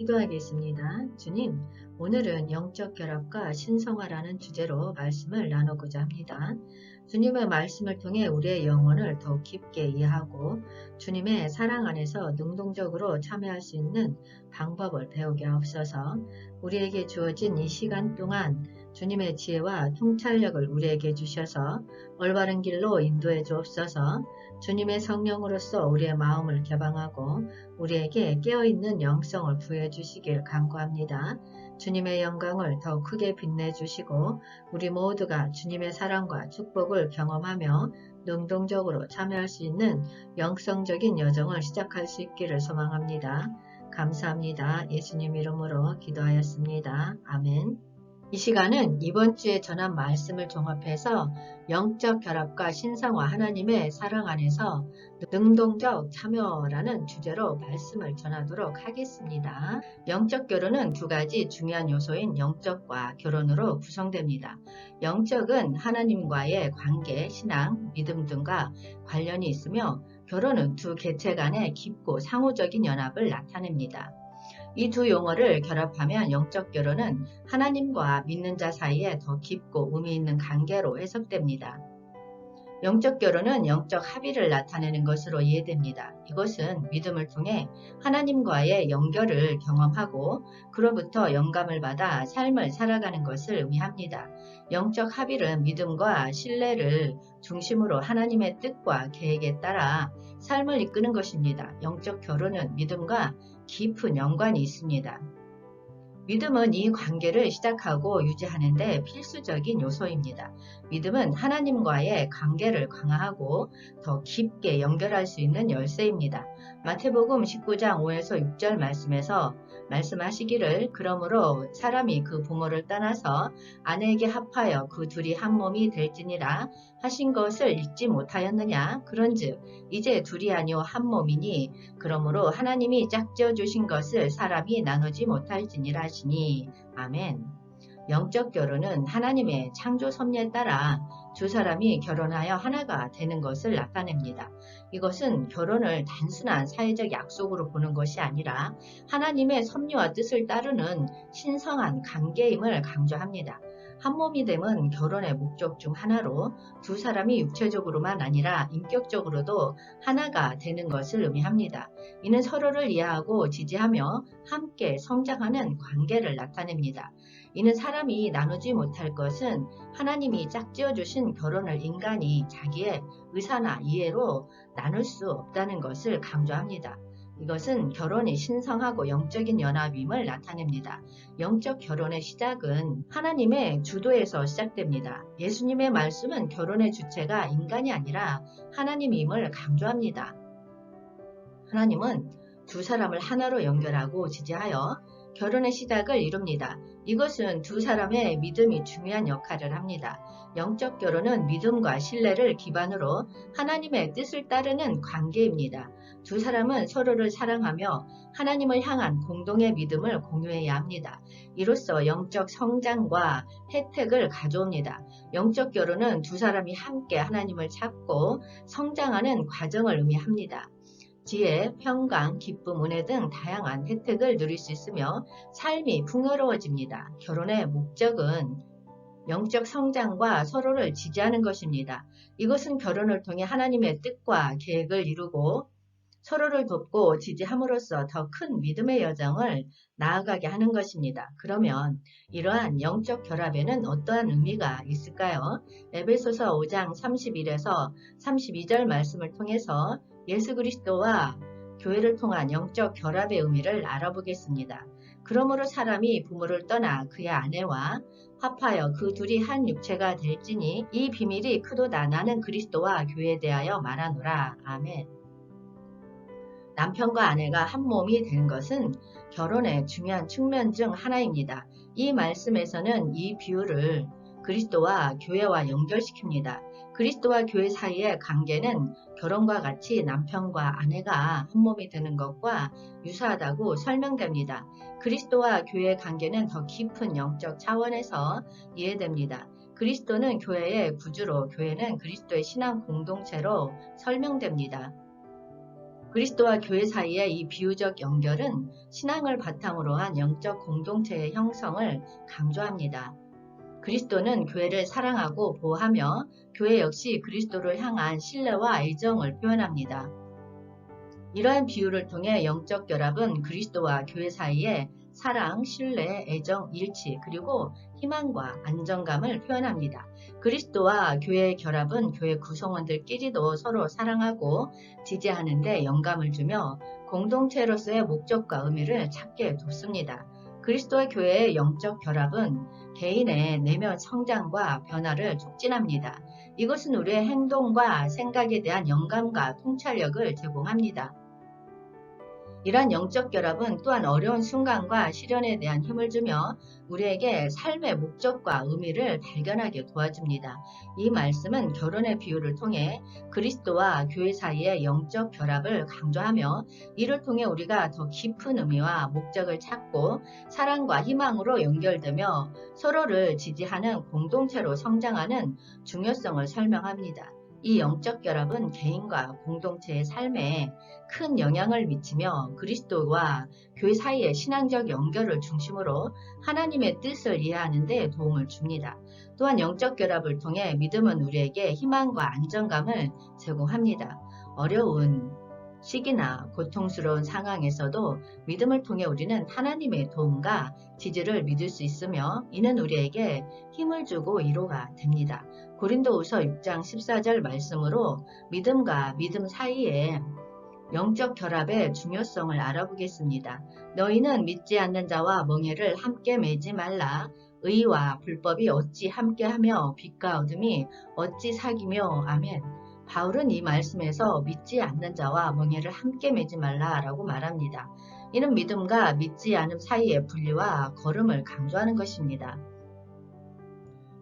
기도하겠습니다. 주님, 오늘은 영적 결합과 신성화라는 주제로 말씀을 나누고자 합니다. 주님의 말씀을 통해 우리의 영혼을 더욱 깊게 이해하고 주님의 사랑 안에서 능동적으로 참여할 수 있는 방법을 배우게 하옵소서. 우리에게 주어진 이 시간 동안 주님의 지혜와 통찰력을 우리에게 주셔서 올바른 길로 인도해 주옵소서. 주님의 성령으로서 우리의 마음을 개방하고 우리에게 깨어있는 영성을 부여해 주시길 간구합니다. 주님의 영광을 더 크게 빛내주시고 우리 모두가 주님의 사랑과 축복을 경험하며 능동적으로 참여할 수 있는 영성적인 여정을 시작할 수 있기를 소망합니다. 감사합니다. 예수님 이름으로 기도하였습니다. 아멘. 이 시간은 이번 주에 전한 말씀을 종합해서 영적 결합과 신성화 하나님의 사랑 안에서 능동적 참여라는 주제로 말씀을 전하도록 하겠습니다. 영적 결혼은 두 가지 중요한 요소인 영적과 결혼으로 구성됩니다. 영적은 하나님과의 관계, 신앙, 믿음 등과 관련이 있으며 결혼은 두 개체 간의 깊고 상호적인 연합을 나타냅니다. 이 두 용어를 결합하면 영적 결혼은 하나님과 믿는 자 사이에 더 깊고 의미 있는 관계로 해석됩니다. 영적 결혼은 영적 합의를 나타내는 것으로 이해됩니다. 이것은 믿음을 통해 하나님과의 연결을 경험하고 그로부터 영감을 받아 삶을 살아가는 것을 의미합니다. 영적 합의는 믿음과 신뢰를 중심으로 하나님의 뜻과 계획에 따라 삶을 이끄는 것입니다. 영적 결혼은 믿음과 깊은 연관이 있습니다. 믿음은 이 관계를 시작하고 유지하는 데 필수적인 요소입니다. 믿음은 하나님과의 관계를 강화하고 더 깊게 연결할 수 있는 열쇠입니다. 마태복음 19장 5에서 6절 말씀에서 말씀하시기를 그러므로 사람이 그 부모를 떠나서 아내에게 합하여 그 둘이 한 몸이 될지니라 하신 것을 잊지 못하였느냐. 그런즉 이제 둘이 아니요 한 몸이니 그러므로 하나님이 짝지어 주신 것을 사람이 나누지 못할지니라 하시니. 아멘. 영적 결혼은 하나님의 창조 섭리에 따라 두 사람이 결혼하여 하나가 되는 것을 나타냅니다. 이것은 결혼을 단순한 사회적 약속으로 보는 것이 아니라 하나님의 섭리와 뜻을 따르는 신성한 관계임을 강조합니다. 한 몸이 됨은 결혼의 목적 중 하나로 두 사람이 육체적으로만 아니라 인격적으로도 하나가 되는 것을 의미합니다. 이는 서로를 이해하고 지지하며 함께 성장하는 관계를 나타냅니다. 이는 사람이 나누지 못할 것은 하나님이 짝지어 주신 결혼을 인간이 자기의 의사나 이해로 나눌 수 없다는 것을 강조합니다. 이것은 결혼이 신성하고 영적인 연합임을 나타냅니다. 영적 결혼의 시작은 하나님의 주도에서 시작됩니다. 예수님의 말씀은 결혼의 주체가 인간이 아니라 하나님임을 강조합니다. 하나님은 두 사람을 하나로 연결하고 지지하여 결혼의 시작을 이룹니다. 이것은 두 사람의 믿음이 중요한 역할을 합니다. 영적 결혼은 믿음과 신뢰를 기반으로 하나님의 뜻을 따르는 관계입니다. 두 사람은 서로를 사랑하며 하나님을 향한 공동의 믿음을 공유해야 합니다. 이로써 영적 성장과 혜택을 가져옵니다. 영적 결혼은 두 사람이 함께 하나님을 찾고 성장하는 과정을 의미합니다. 지혜, 평강, 기쁨, 은혜 등 다양한 혜택을 누릴 수 있으며 삶이 풍요로워집니다. 결혼의 목적은 영적 성장과 서로를 지지하는 것입니다. 이것은 결혼을 통해 하나님의 뜻과 계획을 이루고 서로를 돕고 지지함으로써 더 큰 믿음의 여정을 나아가게 하는 것입니다. 그러면 이러한 영적 결합에는 어떠한 의미가 있을까요? 에베소서 5장 31에서 32절 말씀을 통해서 예수 그리스도와 교회를 통한 영적 결합의 의미를 알아보겠습니다. 그러므로 사람이 부모를 떠나 그의 아내와 합하여 그 둘이 한 육체가 될지니 이 비밀이 크도다. 나는 그리스도와 교회에 대하여 말하노라. 아멘. 남편과 아내가 한 몸이 되는 것은 결혼의 중요한 측면 중 하나입니다. 이 말씀에서는 이 비유를 그리스도와 교회와 연결시킵니다. 그리스도와 교회 사이의 관계는 결혼과 같이 남편과 아내가 한 몸이 되는 것과 유사하다고 설명됩니다. 그리스도와 교회의 관계는 더 깊은 영적 차원에서 이해됩니다. 그리스도는 교회의 구주로 교회는 그리스도의 신앙 공동체로 설명됩니다. 그리스도와 교회 사이의 이 비유적 연결은 신앙을 바탕으로 한 영적 공동체의 형성을 강조합니다. 그리스도는 교회를 사랑하고 보호하며 교회 역시 그리스도를 향한 신뢰와 애정을 표현합니다. 이러한 비유를 통해 영적 결합은 그리스도와 교회 사이의 사랑, 신뢰, 애정, 일치, 그리고 희망과 안정감을 표현합니다. 그리스도와 교회의 결합은 교회 구성원들끼리도 서로 사랑하고 지지하는 데 영감을 주며 공동체로서의 목적과 의미를 찾게 돕습니다. 그리스도와 교회의 영적 결합은 개인의 내면 성장과 변화를 촉진합니다. 이것은 우리의 행동과 생각에 대한 영감과 통찰력을 제공합니다. 이러한 영적 결합은 또한 어려운 순간과 시련에 대한 힘을 주며 우리에게 삶의 목적과 의미를 발견하게 도와줍니다. 이 말씀은 결혼의 비유를 통해 그리스도와 교회 사이의 영적 결합을 강조하며 이를 통해 우리가 더 깊은 의미와 목적을 찾고 사랑과 희망으로 연결되며 서로를 지지하는 공동체로 성장하는 중요성을 설명합니다. 이 영적 결합은 개인과 공동체의 삶에 큰 영향을 미치며 그리스도와 교회 사이의 신앙적 연결을 중심으로 하나님의 뜻을 이해하는 데 도움을 줍니다. 또한 영적 결합을 통해 믿음은 우리에게 희망과 안정감을 제공합니다. 어려운 시기나 고통스러운 상황에서도 믿음을 통해 우리는 하나님의 도움과 지지를 믿을 수 있으며 이는 우리에게 힘을 주고 위로가 됩니다. 고린도후서 6장 14절 말씀으로 믿음과 믿음 사이에 영적 결합의 중요성을 알아보겠습니다. 너희는 믿지 않는 자와 멍에를 함께 매지 말라. 의와 불법이 어찌 함께하며 빛과 어둠이 어찌 사귀며. 아멘. 바울은 이 말씀에서 믿지 않는 자와 멍에를 함께 매지 말라라고 말합니다. 이는 믿음과 믿지 않음 사이의 분리와 거름을 강조하는 것입니다.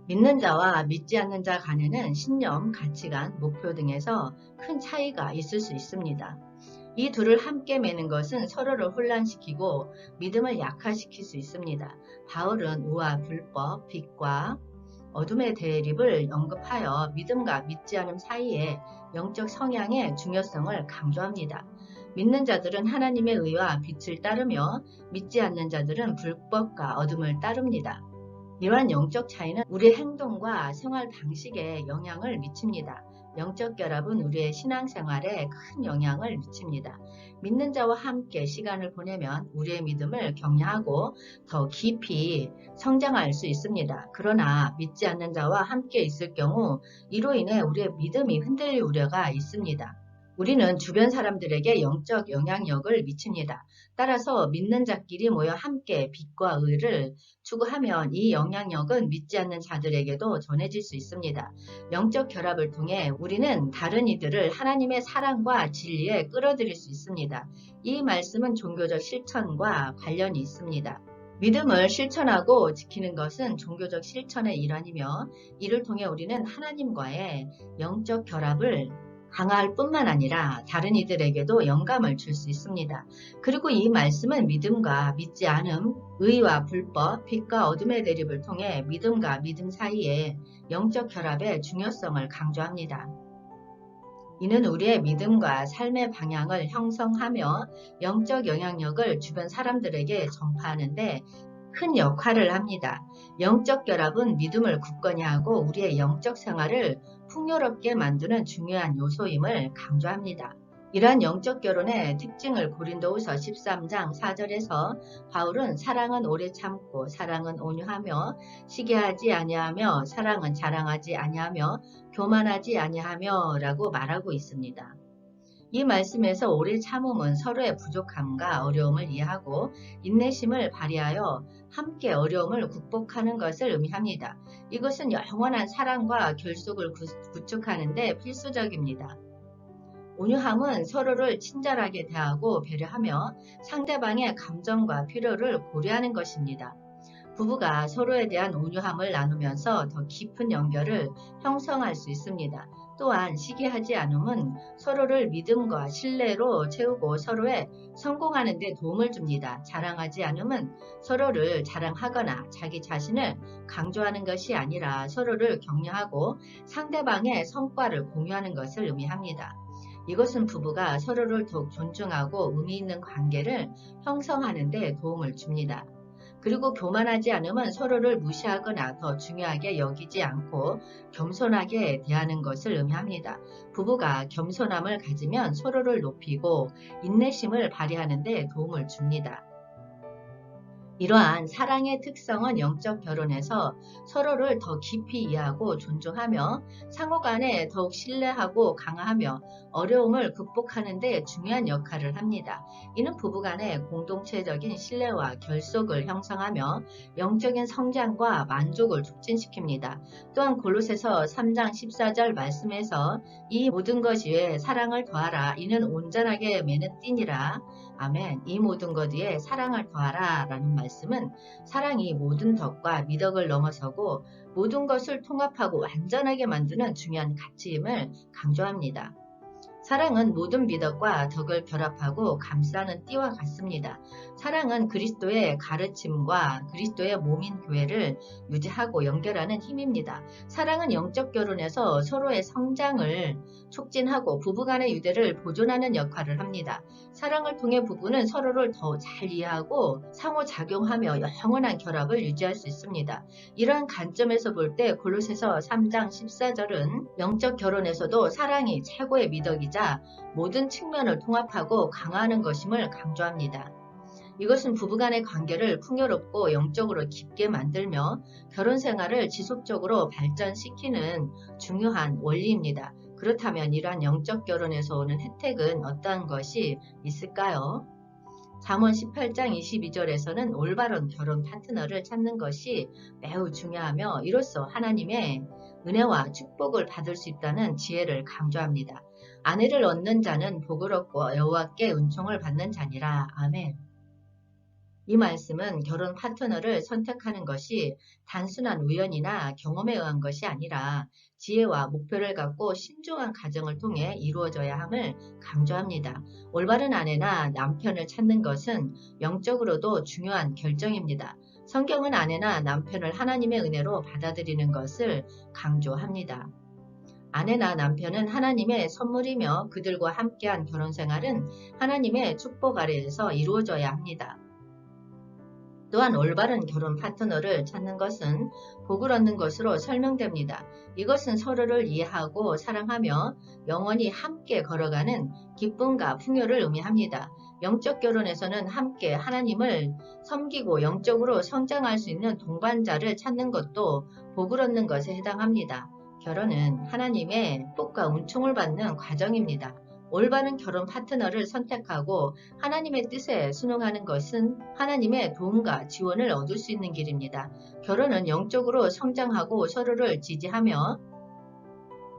믿는 자와 믿지 않는 자 간에는 신념, 가치관, 목표 등에서 큰 차이가 있을 수 있습니다. 이 둘을 함께 매는 것은 서로를 혼란시키고 믿음을 약화시킬 수 있습니다. 바울은 의와 불법, 빛과 어둠의 대립을 언급하여 믿음과 믿지 않음 사이의 영적 성향의 중요성을 강조합니다. 믿는 자들은 하나님의 의와 빛을 따르며 믿지 않는 자들은 불법과 어둠을 따릅니다. 이러한 영적 차이는 우리의 행동과 생활 방식에 영향을 미칩니다. 영적 결합은 우리의 신앙생활에 큰 영향을 미칩니다. 믿는 자와 함께 시간을 보내면 우리의 믿음을 격려하고 더 깊이 성장할 수 있습니다. 그러나 믿지 않는 자와 함께 있을 경우 이로 인해 우리의 믿음이 흔들릴 우려가 있습니다. 우리는 주변 사람들에게 영적 영향력을 미칩니다. 따라서 믿는 자끼리 모여 함께 빛과 의를 추구하면 이 영향력은 믿지 않는 자들에게도 전해질 수 있습니다. 영적 결합을 통해 우리는 다른 이들을 하나님의 사랑과 진리에 끌어들일 수 있습니다. 이 말씀은 종교적 실천과 관련이 있습니다. 믿음을 실천하고 지키는 것은 종교적 실천의 일환이며 이를 통해 우리는 하나님과의 영적 결합을 강화할 뿐만 아니라 다른 이들에게도 영감을 줄 수 있습니다. 그리고 이 말씀은 믿음과 믿지 않음, 의와 불법, 빛과 어둠의 대립을 통해 믿음과 믿음 사이의 영적 결합의 중요성을 강조합니다. 이는 우리의 믿음과 삶의 방향을 형성하며 영적 영향력을 주변 사람들에게 전파하는 데 큰 역할을 합니다. 영적 결합은 믿음을 굳건히 하고 우리의 영적 생활을 풍요롭게 만드는 중요한 요소임을 강조합니다. 이러한 영적 결혼의 특징을 고린도후서 13장 4절에서 바울은 사랑은 오래 참고 사랑은 온유하며 시기하지 아니하며 사랑은 자랑하지 아니하며 교만하지 아니하며 라고 말하고 있습니다. 이 말씀에서 오래 참음은 서로의 부족함과 어려움을 이해하고 인내심을 발휘하여 함께 어려움을 극복하는 것을 의미합니다. 이것은 영원한 사랑과 결속을 구축하는 데 필수적입니다. 온유함은 서로를 친절하게 대하고 배려하며 상대방의 감정과 필요를 고려하는 것입니다. 부부가 서로에 대한 온유함을 나누면서 더 깊은 연결을 형성할 수 있습니다. 또한 시기하지 않음은 서로를 믿음과 신뢰로 채우고 서로의 성공하는 데 도움을 줍니다. 자랑하지 않음은 서로를 자랑하거나 자기 자신을 강조하는 것이 아니라 서로를 격려하고 상대방의 성과를 공유하는 것을 의미합니다. 이것은 부부가 서로를 더욱 존중하고 의미 있는 관계를 형성하는 데 도움을 줍니다. 그리고 교만하지 않으면 서로를 무시하거나 더 중요하게 여기지 않고 겸손하게 대하는 것을 의미합니다. 부부가 겸손함을 가지면 서로를 높이고 인내심을 발휘하는 데 도움을 줍니다. 이러한 사랑의 특성은 영적 결혼에서 서로를 더 깊이 이해하고 존중하며 상호 간에 더욱 신뢰하고 강화하며 어려움을 극복하는 데 중요한 역할을 합니다. 이는 부부 간의 공동체적인 신뢰와 결속을 형성하며 영적인 성장과 만족을 촉진시킵니다. 또한 골로새서 3장 14절 말씀에서 이 모든 것 위에 사랑을 더하라. 이는 온전하게 매는 띠니라. 아멘. 이 모든 것 위에 사랑을 더하라 라는 말씀은 사랑이 모든 덕과 미덕을 넘어서고 모든 것을 통합하고 완전하게 만드는 중요한 가치임을 강조합니다. 사랑은 모든 미덕과 덕을 결합하고 감싸는 띠와 같습니다. 사랑은 그리스도의 가르침과 그리스도의 몸인 교회를 유지하고 연결하는 힘입니다. 사랑은 영적 결혼에서 서로의 성장을 촉진하고 부부간의 유대를 보존하는 역할을 합니다. 사랑을 통해 부부는 서로를 더 잘 이해하고 상호작용하며 영원한 결합을 유지할 수 있습니다. 이러한 관점에서 볼 때 골로새서 3장 14절은 영적 결혼에서도 사랑이 최고의 미덕이자 모든 측면을 통합하고 강화하는 것임을 강조합니다. 이것은 부부간의 관계를 풍요롭고 영적으로 깊게 만들며 결혼 생활을 지속적으로 발전시키는 중요한 원리입니다. 그렇다면 이러한 영적 결혼에서 오는 혜택은 어떠한 것이 있을까요? 잠언 18장 22절에서는 올바른 결혼 파트너를 찾는 것이 매우 중요하며 이로써 하나님의 은혜와 축복을 받을 수 있다는 지혜를 강조합니다. 아내를 얻는 자는 복을 얻고 여호와께 은총을 받는 자니라. 아멘. 이 말씀은 결혼 파트너를 선택하는 것이 단순한 우연이나 경험에 의한 것이 아니라 지혜와 목표를 갖고 신중한 과정을 통해 이루어져야 함을 강조합니다. 올바른 아내나 남편을 찾는 것은 영적으로도 중요한 결정입니다. 성경은 아내나 남편을 하나님의 은혜로 받아들이는 것을 강조합니다. 아내나 남편은 하나님의 선물이며 그들과 함께한 결혼 생활은 하나님의 축복 아래에서 이루어져야 합니다. 또한 올바른 결혼 파트너를 찾는 것은 복을 얻는 것으로 설명됩니다. 이것은 서로를 이해하고 사랑하며 영원히 함께 걸어가는 기쁨과 풍요를 의미합니다. 영적 결혼에서는 함께 하나님을 섬기고 영적으로 성장할 수 있는 동반자를 찾는 것도 복을 얻는 것에 해당합니다. 결혼은 하나님의 축복과 은총을 받는 과정입니다. 올바른 결혼 파트너를 선택하고 하나님의 뜻에 순응하는 것은 하나님의 도움과 지원을 얻을 수 있는 길입니다. 결혼은 영적으로 성장하고 서로를 지지하며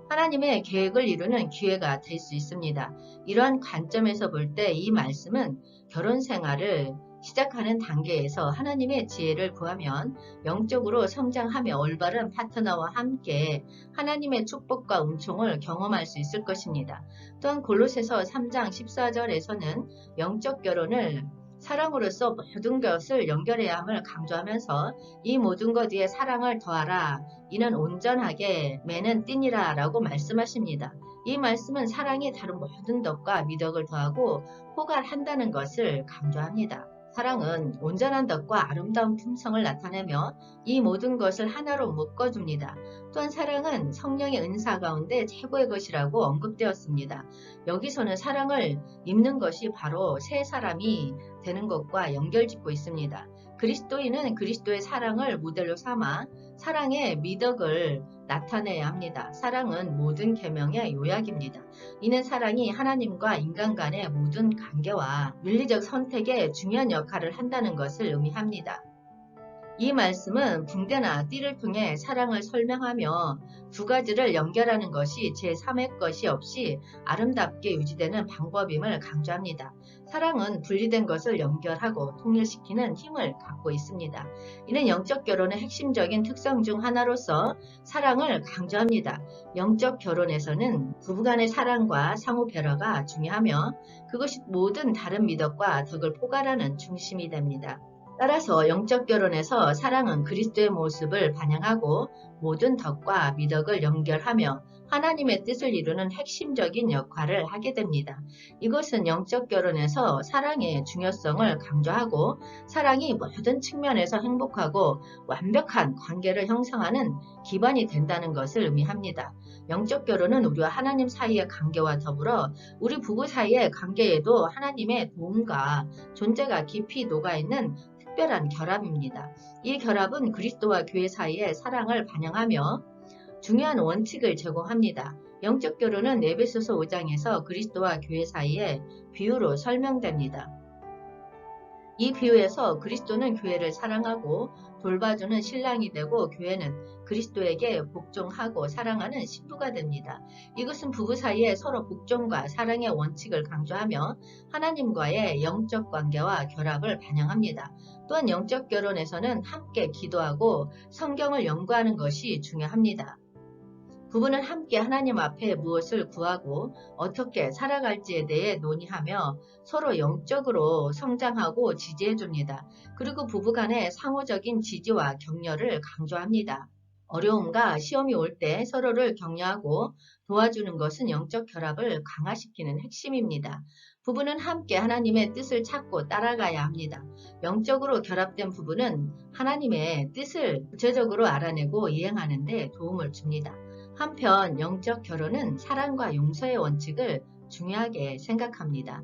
하나님의 계획을 이루는 기회가 될 수 있습니다. 이러한 관점에서 볼 때 이 말씀은 결혼 생활을 시작하는 단계에서 하나님의 지혜를 구하면 영적으로 성장하며 올바른 파트너와 함께 하나님의 축복과 은총을 경험할 수 있을 것입니다. 또한 골로새서 3장 14절에서는 영적 결혼을 사랑으로서 모든 것을 연결해야 함을 강조하면서 이 모든 것 위에 사랑을 더하라. 이는 온전하게 매는 띠니라 라고 말씀하십니다. 이 말씀은 사랑이 다른 모든 덕과 미덕을 더하고 포괄한다는 것을 강조합니다. 사랑은 온전한 덕과 아름다운 품성을 나타내며 이 모든 것을 하나로 묶어줍니다. 또한 사랑은 성령의 은사 가운데 최고의 것이라고 언급되었습니다. 여기서는 사랑을 입는 것이 바로 새 사람이 되는 것과 연결짓고 있습니다. 그리스도인은 그리스도의 사랑을 모델로 삼아 사랑의 미덕을 나타내야 합니다. 사랑은 모든 계명의 요약입니다. 이는 사랑이 하나님과 인간 간의 모든 관계와 윤리적 선택에 중요한 역할을 한다는 것을 의미합니다. 이 말씀은 붕대나 띠를 통해 사랑을 설명하며 두 가지를 연결하는 것이 제3의 것이 없이 아름답게 유지되는 방법임을 강조합니다. 사랑은 분리된 것을 연결하고 통일시키는 힘을 갖고 있습니다. 이는 영적 결혼의 핵심적인 특성 중 하나로서 사랑을 강조합니다. 영적 결혼에서는 부부간의 사랑과 상호 배려가 중요하며 그것이 모든 다른 미덕과 덕을 포괄하는 중심이 됩니다. 따라서 영적 결혼에서 사랑은 그리스도의 모습을 반영하고 모든 덕과 미덕을 연결하며 하나님의 뜻을 이루는 핵심적인 역할을 하게 됩니다. 이것은 영적 결혼에서 사랑의 중요성을 강조하고 사랑이 모든 측면에서 행복하고 완벽한 관계를 형성하는 기반이 된다는 것을 의미합니다. 영적 결혼은 우리와 하나님 사이의 관계와 더불어 우리 부부 사이의 관계에도 하나님의 도움과 존재가 깊이 녹아있는 특별한 결합입니다. 이 결합은 그리스도와 교회 사이의 사랑을 반영하며 중요한 원칙을 제공합니다. 영적 결혼은 에베소서 5장에서 그리스도와 교회 사이의 비유로 설명됩니다. 이 비유에서 그리스도는 교회를 사랑하고 돌봐주는 신랑이 되고 교회는 그리스도에게 복종하고 사랑하는 신부가 됩니다. 이것은 부부 사이에 서로 복종과 사랑의 원칙을 강조하며 하나님과의 영적 관계와 결합을 반영합니다. 또한 영적 결혼에서는 함께 기도하고 성경을 연구하는 것이 중요합니다. 부부는 함께 하나님 앞에 무엇을 구하고 어떻게 살아갈지에 대해 논의하며 서로 영적으로 성장하고 지지해 줍니다. 그리고 부부간의 상호적인 지지와 격려를 강조합니다. 어려움과 시험이 올 때 서로를 격려하고 도와주는 것은 영적 결합을 강화시키는 핵심입니다. 부부는 함께 하나님의 뜻을 찾고 따라가야 합니다. 영적으로 결합된 부부는 하나님의 뜻을 구체적으로 알아내고 이행하는 데 도움을 줍니다. 한편 영적 결혼은 사랑과 용서의 원칙을 중요하게 생각합니다.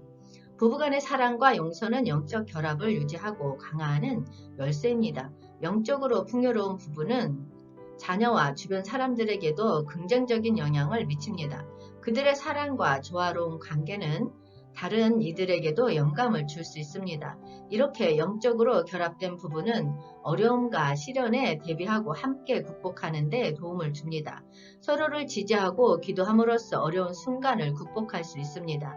부부간의 사랑과 용서는 영적 결합을 유지하고 강화하는 열쇠입니다. 영적으로 풍요로운 부부는 자녀와 주변 사람들에게도 긍정적인 영향을 미칩니다. 그들의 사랑과 조화로운 관계는 다른 이들에게도 영감을 줄 수 있습니다. 이렇게 영적으로 결합된 부부는 어려움과 시련에 대비하고 함께 극복하는 데 도움을 줍니다. 서로를 지지하고 기도함으로써 어려운 순간을 극복할 수 있습니다.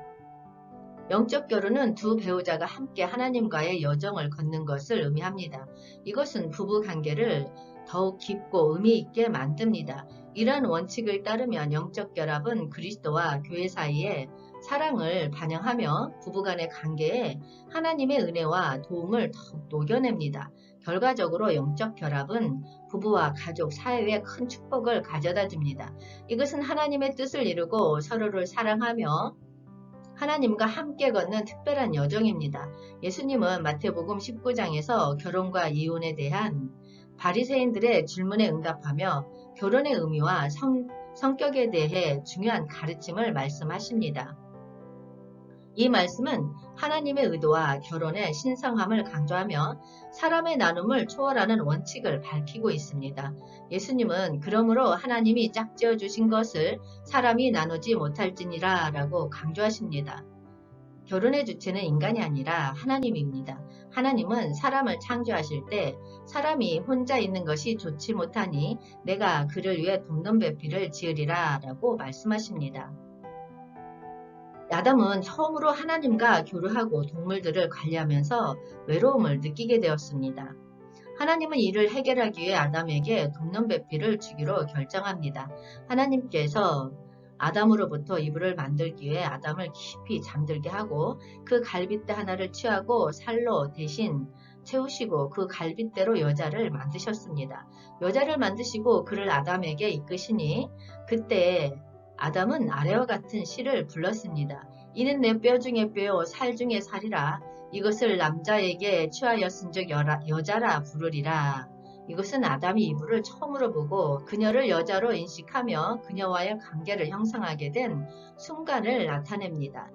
영적 결혼은 두 배우자가 함께 하나님과의 여정을 걷는 것을 의미합니다. 이것은 부부 관계를 더욱 깊고 의미 있게 만듭니다. 이러한 원칙을 따르면 영적 결합은 그리스도와 교회 사이의 사랑을 반영하며 부부간의 관계에 하나님의 은혜와 도움을 더욱 녹여냅니다. 결과적으로 영적 결합은 부부와 가족, 사회에 큰 축복을 가져다 줍니다. 이것은 하나님의 뜻을 이루고 서로를 사랑하며 하나님과 함께 걷는 특별한 여정입니다. 예수님은 마태복음 19장에서 결혼과 이혼에 대한 바리새인들의 질문에 응답하며 결혼의 의미와 성격에 대해 중요한 가르침을 말씀하십니다. 이 말씀은 하나님의 의도와 결혼의 신성함을 강조하며 사람의 나눔을 초월하는 원칙을 밝히고 있습니다. 예수님은 그러므로 하나님이 짝지어 주신 것을 사람이 나누지 못할지니라 라고 강조하십니다. 결혼의 주체는 인간이 아니라 하나님입니다. 하나님은 사람을 창조하실 때 사람이 혼자 있는 것이 좋지 못하니 내가 그를 위해 돕는 지으리라 라고 말씀하십니다. 아담은 처음으로 하나님과 교류하고 동물들을 관리하면서 외로움을 느끼게 되었습니다. 하나님은 이를 해결하기 위해 아담에게 돕는 배필을 주기로 결정합니다. 하나님께서 아담으로부터 이불을 만들기 위해 아담을 깊이 잠들게 하고 그 갈빗대 하나를 취하고 살로 대신 채우시고 그 갈빗대로 여자를 만드셨습니다. 여자를 만드시고 그를 아담에게 이끄시니 그때 아담은 아래와 같은 시를 불렀습니다. 이는 내 뼈 중에 뼈요 살 중에 살이라. 이것을 남자에게 취하였은즉 여자라 부르리라. 이것은 아담이 이불을 처음으로 보고 그녀를 여자로 인식하며 그녀와의 관계를 형성하게 된 순간을 나타냅니다.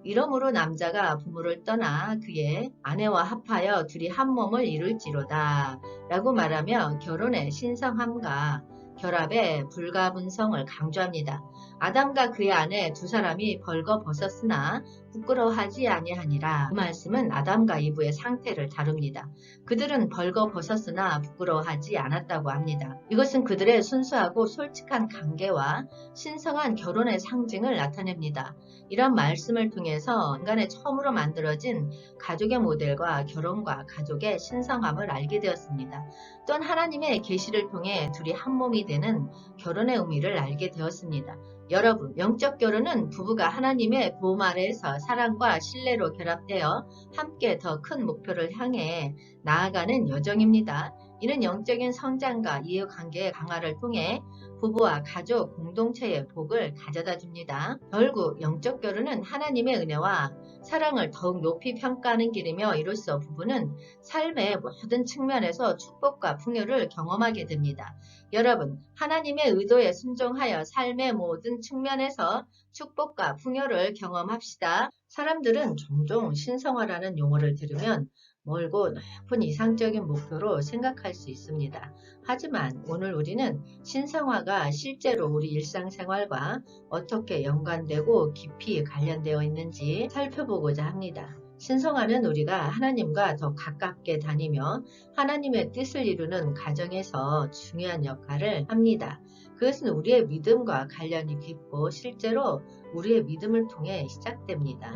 이러므로 남자가 부모를 떠나 그의 아내와 합하여 둘이 한 몸을 이룰지로다 라고 말하며 결혼의 신성함과 결합의 불가분성을 강조합니다. 아담과 그의 아내 두 사람이 벌거벗었으나 부끄러워하지 아니하니라. 그 말씀은 아담과 이브의 상태를 다룹니다. 그들은 벌거벗었으나 부끄러워하지 않았다고 합니다. 이것은 그들의 순수하고 솔직한 관계와 신성한 결혼의 상징을 나타냅니다. 이런 말씀을 통해서 인간의 처음으로 만들어진 가족의 모델과 결혼과 가족의 신성함을 알게 되었습니다. 또한 하나님의 계시를 통해 둘이 한 몸이 되는 결혼의 의미를 알게 되었습니다. 여러분, 영적 결혼은 부부가 하나님의 도움 아래에서 사랑과 신뢰로 결합되어 함께 더 큰 목표를 향해 나아가는 여정입니다. 이는 영적인 성장과 이해관계의 강화를 통해 부부와 가족 공동체의 복을 가져다 줍니다. 결국 영적 결혼은 하나님의 은혜와 사랑을 더욱 높이 평가하는 길이며, 이로써 부부는 삶의 모든 측면에서 축복과 풍요를 경험하게 됩니다. 여러분, 하나님의 의도에 순종하여 삶의 모든 측면에서 축복과 풍요를 경험합시다. 사람들은 종종 신성화라는 용어를 들으면 멀고 높은 이상적인 목표로 생각할 수 있습니다. 하지만 오늘 우리는 신성화가 실제로 우리 일상생활과 어떻게 연관되고 깊이 관련되어 있는지 살펴보고자 합니다. 신성화는 우리가 하나님과 더 가깝게 다니며 하나님의 뜻을 이루는 과정에서 중요한 역할을 합니다. 그것은 우리의 믿음과 관련이 깊고 실제로 우리의 믿음을 통해 시작됩니다.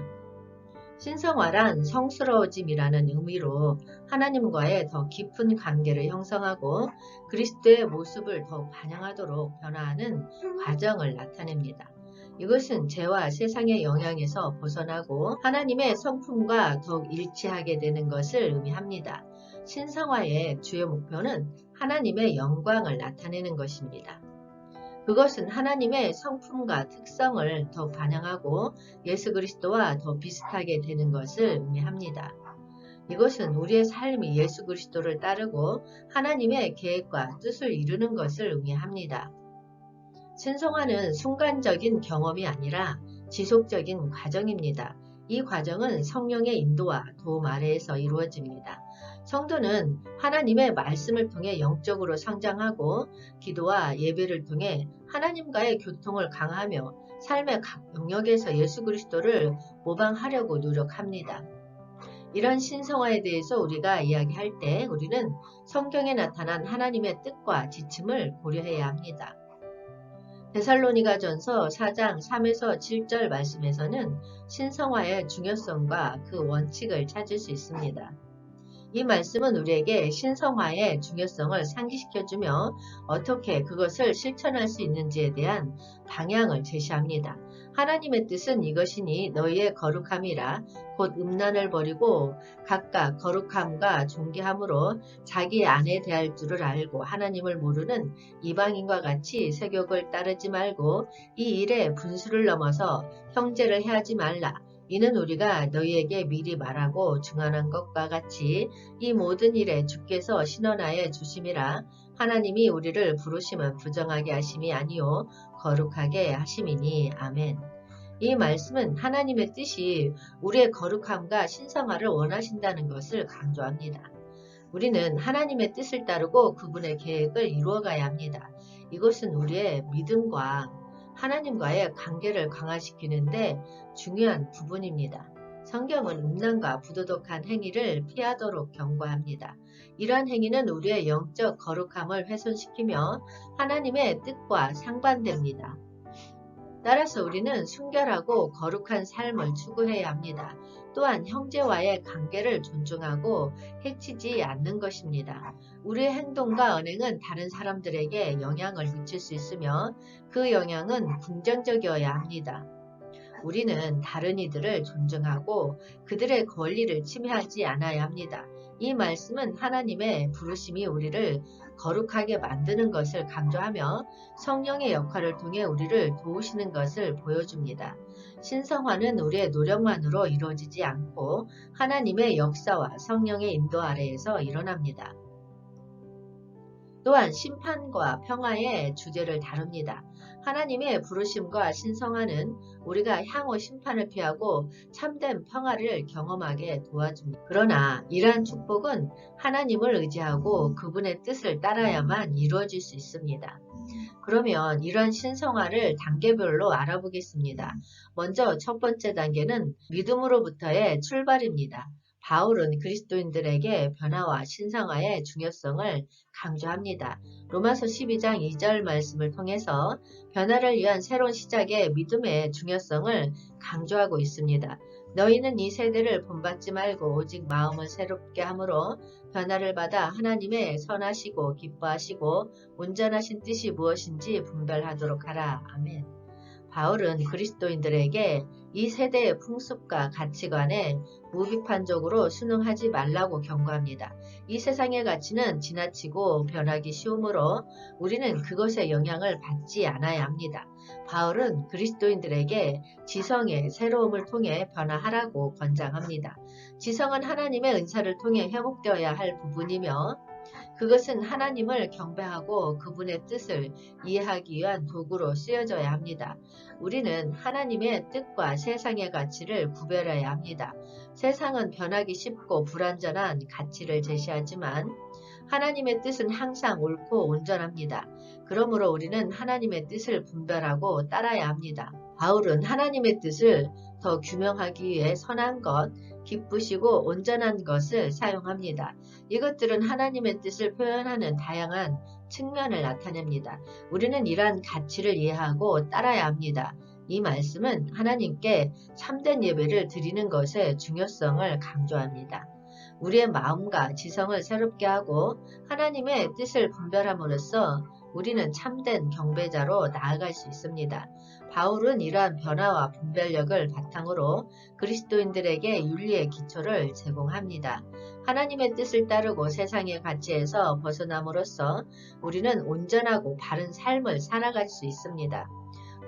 신성화란 성스러워짐이라는 의미로 하나님과의 더 깊은 관계를 형성하고 그리스도의 모습을 더 반영하도록 변화하는 과정을 나타냅니다. 이것은 죄와 세상의 영향에서 벗어나고 하나님의 성품과 더욱 일치하게 되는 것을 의미합니다. 신성화의 주요 목표는 하나님의 영광을 나타내는 것입니다. 그것은 하나님의 성품과 특성을 더 반영하고 예수 그리스도와 더 비슷하게 되는 것을 의미합니다. 이것은 우리의 삶이 예수 그리스도를 따르고 하나님의 계획과 뜻을 이루는 것을 의미합니다. 신성화는 순간적인 경험이 아니라 지속적인 과정입니다. 이 과정은 성령의 인도와 도움 아래에서 이루어집니다. 성도는 하나님의 말씀을 통해 영적으로 성장하고 기도와 예배를 통해 하나님과의 교통을 강화하며 삶의 각 영역에서 예수 그리스도를 모방하려고 노력합니다. 이런 신성화에 대해서 우리가 이야기할 때 우리는 성경에 나타난 하나님의 뜻과 지침을 고려해야 합니다. 데살로니가전서 4장 3에서 7절 말씀에서는 신성화의 중요성과 그 원칙을 찾을 수 있습니다. 이 말씀은 우리에게 신성화의 중요성을 상기시켜주며 어떻게 그것을 실천할 수 있는지에 대한 방향을 제시합니다. 하나님의 뜻은 이것이니 너희의 거룩함이라 곧 음란을 버리고 각각 거룩함과 존귀함으로 자기 아내 대할 줄을 알고 하나님을 모르는 이방인과 같이 세욕을 따르지 말고 이 일에 분수를 넘어서 형제를 해하지 말라. 이는 우리가 너희에게 미리 말하고 증언한 것과 같이 이 모든 일에 주께서 신원하여 주심이라. 하나님이 우리를 부르심은 부정하게 하심이 아니요 거룩하게 하심이니. 아멘. 이 말씀은 하나님의 뜻이 우리의 거룩함과 신성화를 원하신다는 것을 강조합니다. 우리는 하나님의 뜻을 따르고 그분의 계획을 이루어가야 합니다. 이것은 우리의 믿음과 하나님과의 관계를 강화시키는데 중요한 부분입니다. 성경은 음란과 부도덕한 행위를 피하도록 경고합니다. 이러한 행위는 우리의 영적 거룩함을 훼손시키며 하나님의 뜻과 상반됩니다. 따라서 우리는 순결하고 거룩한 삶을 추구해야 합니다. 또한 형제와의 관계를 존중하고 해치지 않는 것입니다. 우리의 행동과 언행은 다른 사람들에게 영향을 미칠 수 있으며 그 영향은 긍정적이어야 합니다. 우리는 다른 이들을 존중하고 그들의 권리를 침해하지 않아야 합니다. 이 말씀은 하나님의 부르심이 우리를 거룩하게 만드는 것을 강조하며 성령의 역할을 통해 우리를 도우시는 것을 보여줍니다. 신성화는 우리의 노력만으로 이루어지지 않고 하나님의 역사와 성령의 인도 아래에서 일어납니다. 또한 심판과 평화의 주제를 다룹니다. 하나님의 부르심과 신성화는 우리가 향후 심판을 피하고 참된 평화를 경험하게 도와줍니다. 그러나 이러한 축복은 하나님을 의지하고 그분의 뜻을 따라야만 이루어질 수 있습니다. 그러면 이러한 신성화를 단계별로 알아보겠습니다. 먼저 첫 번째 단계는 믿음으로부터의 출발입니다. 바울은 그리스도인들에게 변화와 신성화의 중요성을 강조합니다. 로마서 12장 2절 말씀을 통해서 변화를 위한 새로운 시작의 믿음의 중요성을 강조하고 있습니다. 너희는 이 세대를 본받지 말고 오직 마음을 새롭게 함으로 변화를 받아 하나님의 선하시고 기뻐하시고 온전하신 뜻이 무엇인지 분별하도록 하라. 아멘. 바울은 그리스도인들에게 이 세대의 풍습과 가치관에 무비판적으로 순응하지 말라고 경고합니다. 이 세상의 가치는 지나치고 변하기 쉬우므로 우리는 그것의 영향을 받지 않아야 합니다. 바울은 그리스도인들에게 지성의 새로움을 통해 변화하라고 권장합니다. 지성은 하나님의 은사를 통해 회복되어야 할 부분이며 그것은 하나님을 경배하고 그분의 뜻을 이해하기 위한 도구로 쓰여져야 합니다. 우리는 하나님의 뜻과 세상의 가치를 구별해야 합니다. 세상은 변하기 쉽고 불완전한 가치를 제시하지만 하나님의 뜻은 항상 옳고 온전합니다. 그러므로 우리는 하나님의 뜻을 분별하고 따라야 합니다. 바울은 하나님의 뜻을 더 규명하기 위해 선한 것, 기쁘시고 온전한 것을 사용합니다. 이것들은 하나님의 뜻을 표현하는 다양한 측면을 나타냅니다. 우리는 이러한 가치를 이해하고 따라야 합니다. 이 말씀은 하나님께 참된 예배를 드리는 것의 중요성을 강조합니다. 우리의 마음과 지성을 새롭게 하고 하나님의 뜻을 분별함으로써 우리는 참된 경배자로 나아갈 수 있습니다. 바울은 이러한 변화와 분별력을 바탕으로 그리스도인들에게 윤리의 기초를 제공합니다. 하나님의 뜻을 따르고 세상의 가치에서 벗어남으로써 우리는 온전하고 바른 삶을 살아갈 수 있습니다.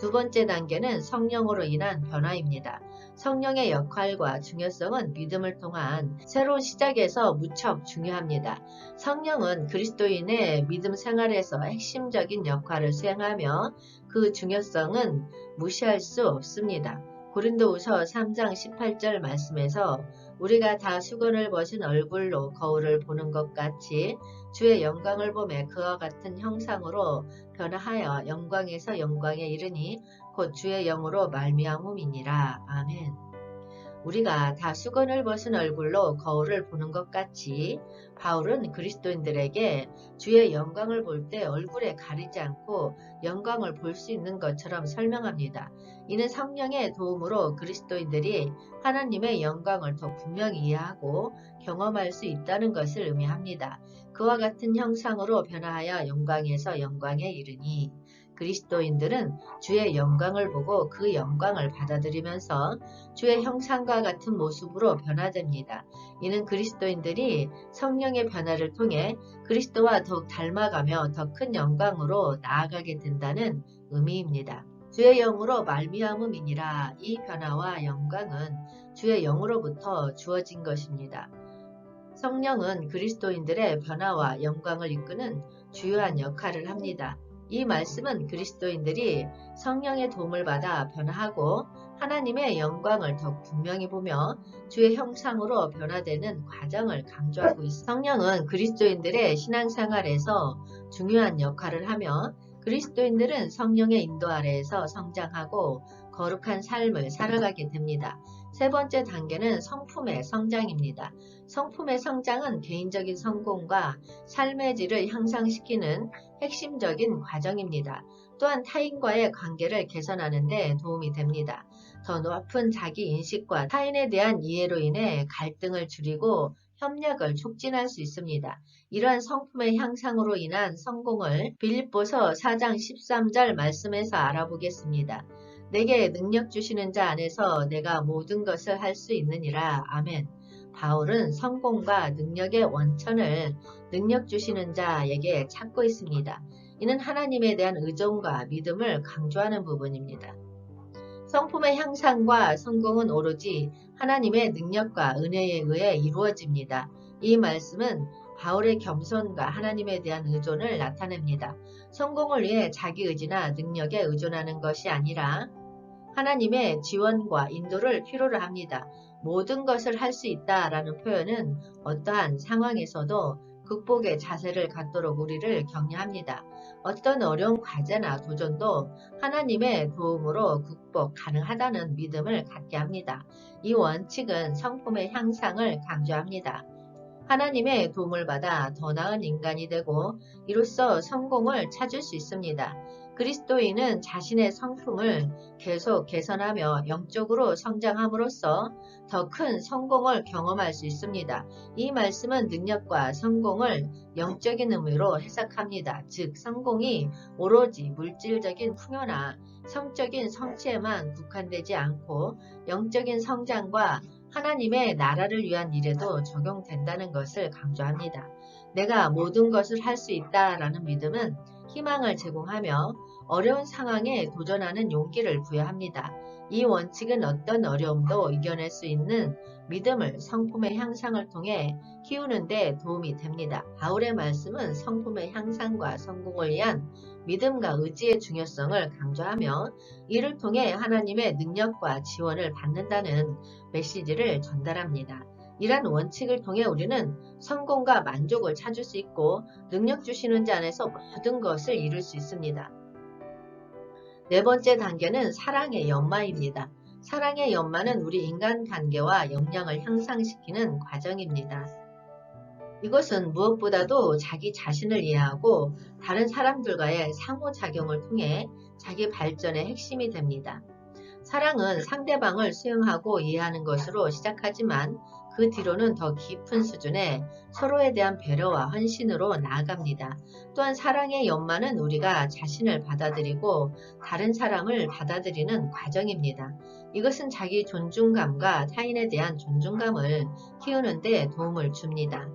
두 번째 단계는 성령으로 인한 변화입니다. 성령의 역할과 중요성은 믿음을 통한 새로운 시작에서 무척 중요합니다. 성령은 그리스도인의 믿음 생활에서 핵심적인 역할을 수행하며 그 중요성은 무시할 수 없습니다. 고린도후서 3장 18절 말씀에서 우리가 다 수건을 벗은 얼굴로 거울을 보는 것 같이 주의 영광을 보매 그와 같은 형상으로 변화하여 영광에서 영광에 이르니 곧 주의 영으로 말미암음이니라. 아멘. 우리가 다 수건을 벗은 얼굴로 거울을 보는 것 같이 바울은 그리스도인들에게 주의 영광을 볼 때 얼굴에 가리지 않고 영광을 볼 수 있는 것처럼 설명합니다. 이는 성령의 도움으로 그리스도인들이 하나님의 영광을 더 분명히 이해하고 경험할 수 있다는 것을 의미합니다. 그와 같은 형상으로 변화하여 영광에서 영광에 이르니 그리스도인들은 주의 영광을 보고 그 영광을 받아들이면서 주의 형상과 같은 모습으로 변화됩니다. 이는 그리스도인들이 성령의 변화를 통해 그리스도와 더욱 닮아가며 더 큰 영광으로 나아가게 된다는 의미입니다. 주의 영으로 말미암음이니라. 이 변화와 영광은 주의 영으로부터 주어진 것입니다. 성령은 그리스도인들의 변화와 영광을 이끄는 주요한 역할을 합니다. 이 말씀은 그리스도인들이 성령의 도움을 받아 변화하고 하나님의 영광을 더 분명히 보며 주의 형상으로 변화되는 과정을 강조하고 있습니다. 성령은 그리스도인들의 신앙생활에서 중요한 역할을 하며 그리스도인들은 성령의 인도 아래에서 성장하고 거룩한 삶을 살아가게 됩니다. 세 번째 단계는 성품의 성장입니다. 성품의 성장은 개인적인 성공과 삶의 질을 향상시키는 핵심적인 과정입니다. 또한 타인과의 관계를 개선하는 데 도움이 됩니다. 더 높은 자기 인식과 타인에 대한 이해로 인해 갈등을 줄이고 협력을 촉진할 수 있습니다. 이러한 성품의 향상으로 인한 성공을 빌립보서 4장 13절 말씀에서 알아보겠습니다. 내게 능력 주시는 자 안에서 내가 모든 것을 할 수 있느니라. 아멘. 바울은 성공과 능력의 원천을 능력 주시는 자에게 찾고 있습니다. 이는 하나님에 대한 의존과 믿음을 강조하는 부분입니다. 성품의 향상과 성공은 오로지 하나님의 능력과 은혜에 의해 이루어집니다. 이 말씀은 바울의 겸손과 하나님에 대한 의존을 나타냅니다. 성공을 위해 자기 의지나 능력에 의존하는 것이 아니라 하나님의 지원과 인도를 필요로 합니다. 모든 것을 할 수 있다라는 표현은 어떠한 상황에서도 극복의 자세를 갖도록 우리를 격려합니다. 어떤 어려운 과제나 도전도 하나님의 도움으로 극복 가능하다는 믿음을 갖게 합니다. 이 원칙은 성품의 향상을 강조합니다. 하나님의 도움을 받아 더 나은 인간이 되고 이로써 성공을 찾을 수 있습니다. 그리스도인은 자신의 성품을 계속 개선하며 영적으로 성장함으로써 더 큰 성공을 경험할 수 있습니다. 이 말씀은 능력과 성공을 영적인 의미로 해석합니다. 즉, 성공이 오로지 물질적인 풍요나 성적인 성취에만 국한되지 않고 영적인 성장과 하나님의 나라를 위한 일에도 적용된다는 것을 강조합니다. 내가 모든 것을 할 수 있다라는 믿음은 희망을 제공하며 어려운 상황에 도전하는 용기를 부여합니다. 이 원칙은 어떤 어려움도 이겨낼 수 있는 믿음을 성품의 향상을 통해 키우는 데 도움이 됩니다. 바울의 말씀은 성품의 향상과 성공을 위한 믿음과 의지의 중요성을 강조하며 이를 통해 하나님의 능력과 지원을 받는다는 메시지를 전달합니다. 이러한 원칙을 통해 우리는 성공과 만족을 찾을 수 있고 능력 주시는 자 안에서 모든 것을 이룰 수 있습니다. 네 번째 단계는 사랑의 연마입니다. 사랑의 연마는 우리 인간관계와 역량을 향상시키는 과정입니다. 이것은 무엇보다도 자기 자신을 이해하고 다른 사람들과의 상호작용을 통해 자기 발전의 핵심이 됩니다. 사랑은 상대방을 수용하고 이해하는 것으로 시작하지만 그 뒤로는 더 깊은 수준의 서로에 대한 배려와 헌신으로 나아갑니다. 또한 사랑의 연마는 우리가 자신을 받아들이고 다른 사람을 받아들이는 과정입니다. 이것은 자기 존중감과 타인에 대한 존중감을 키우는 데 도움을 줍니다.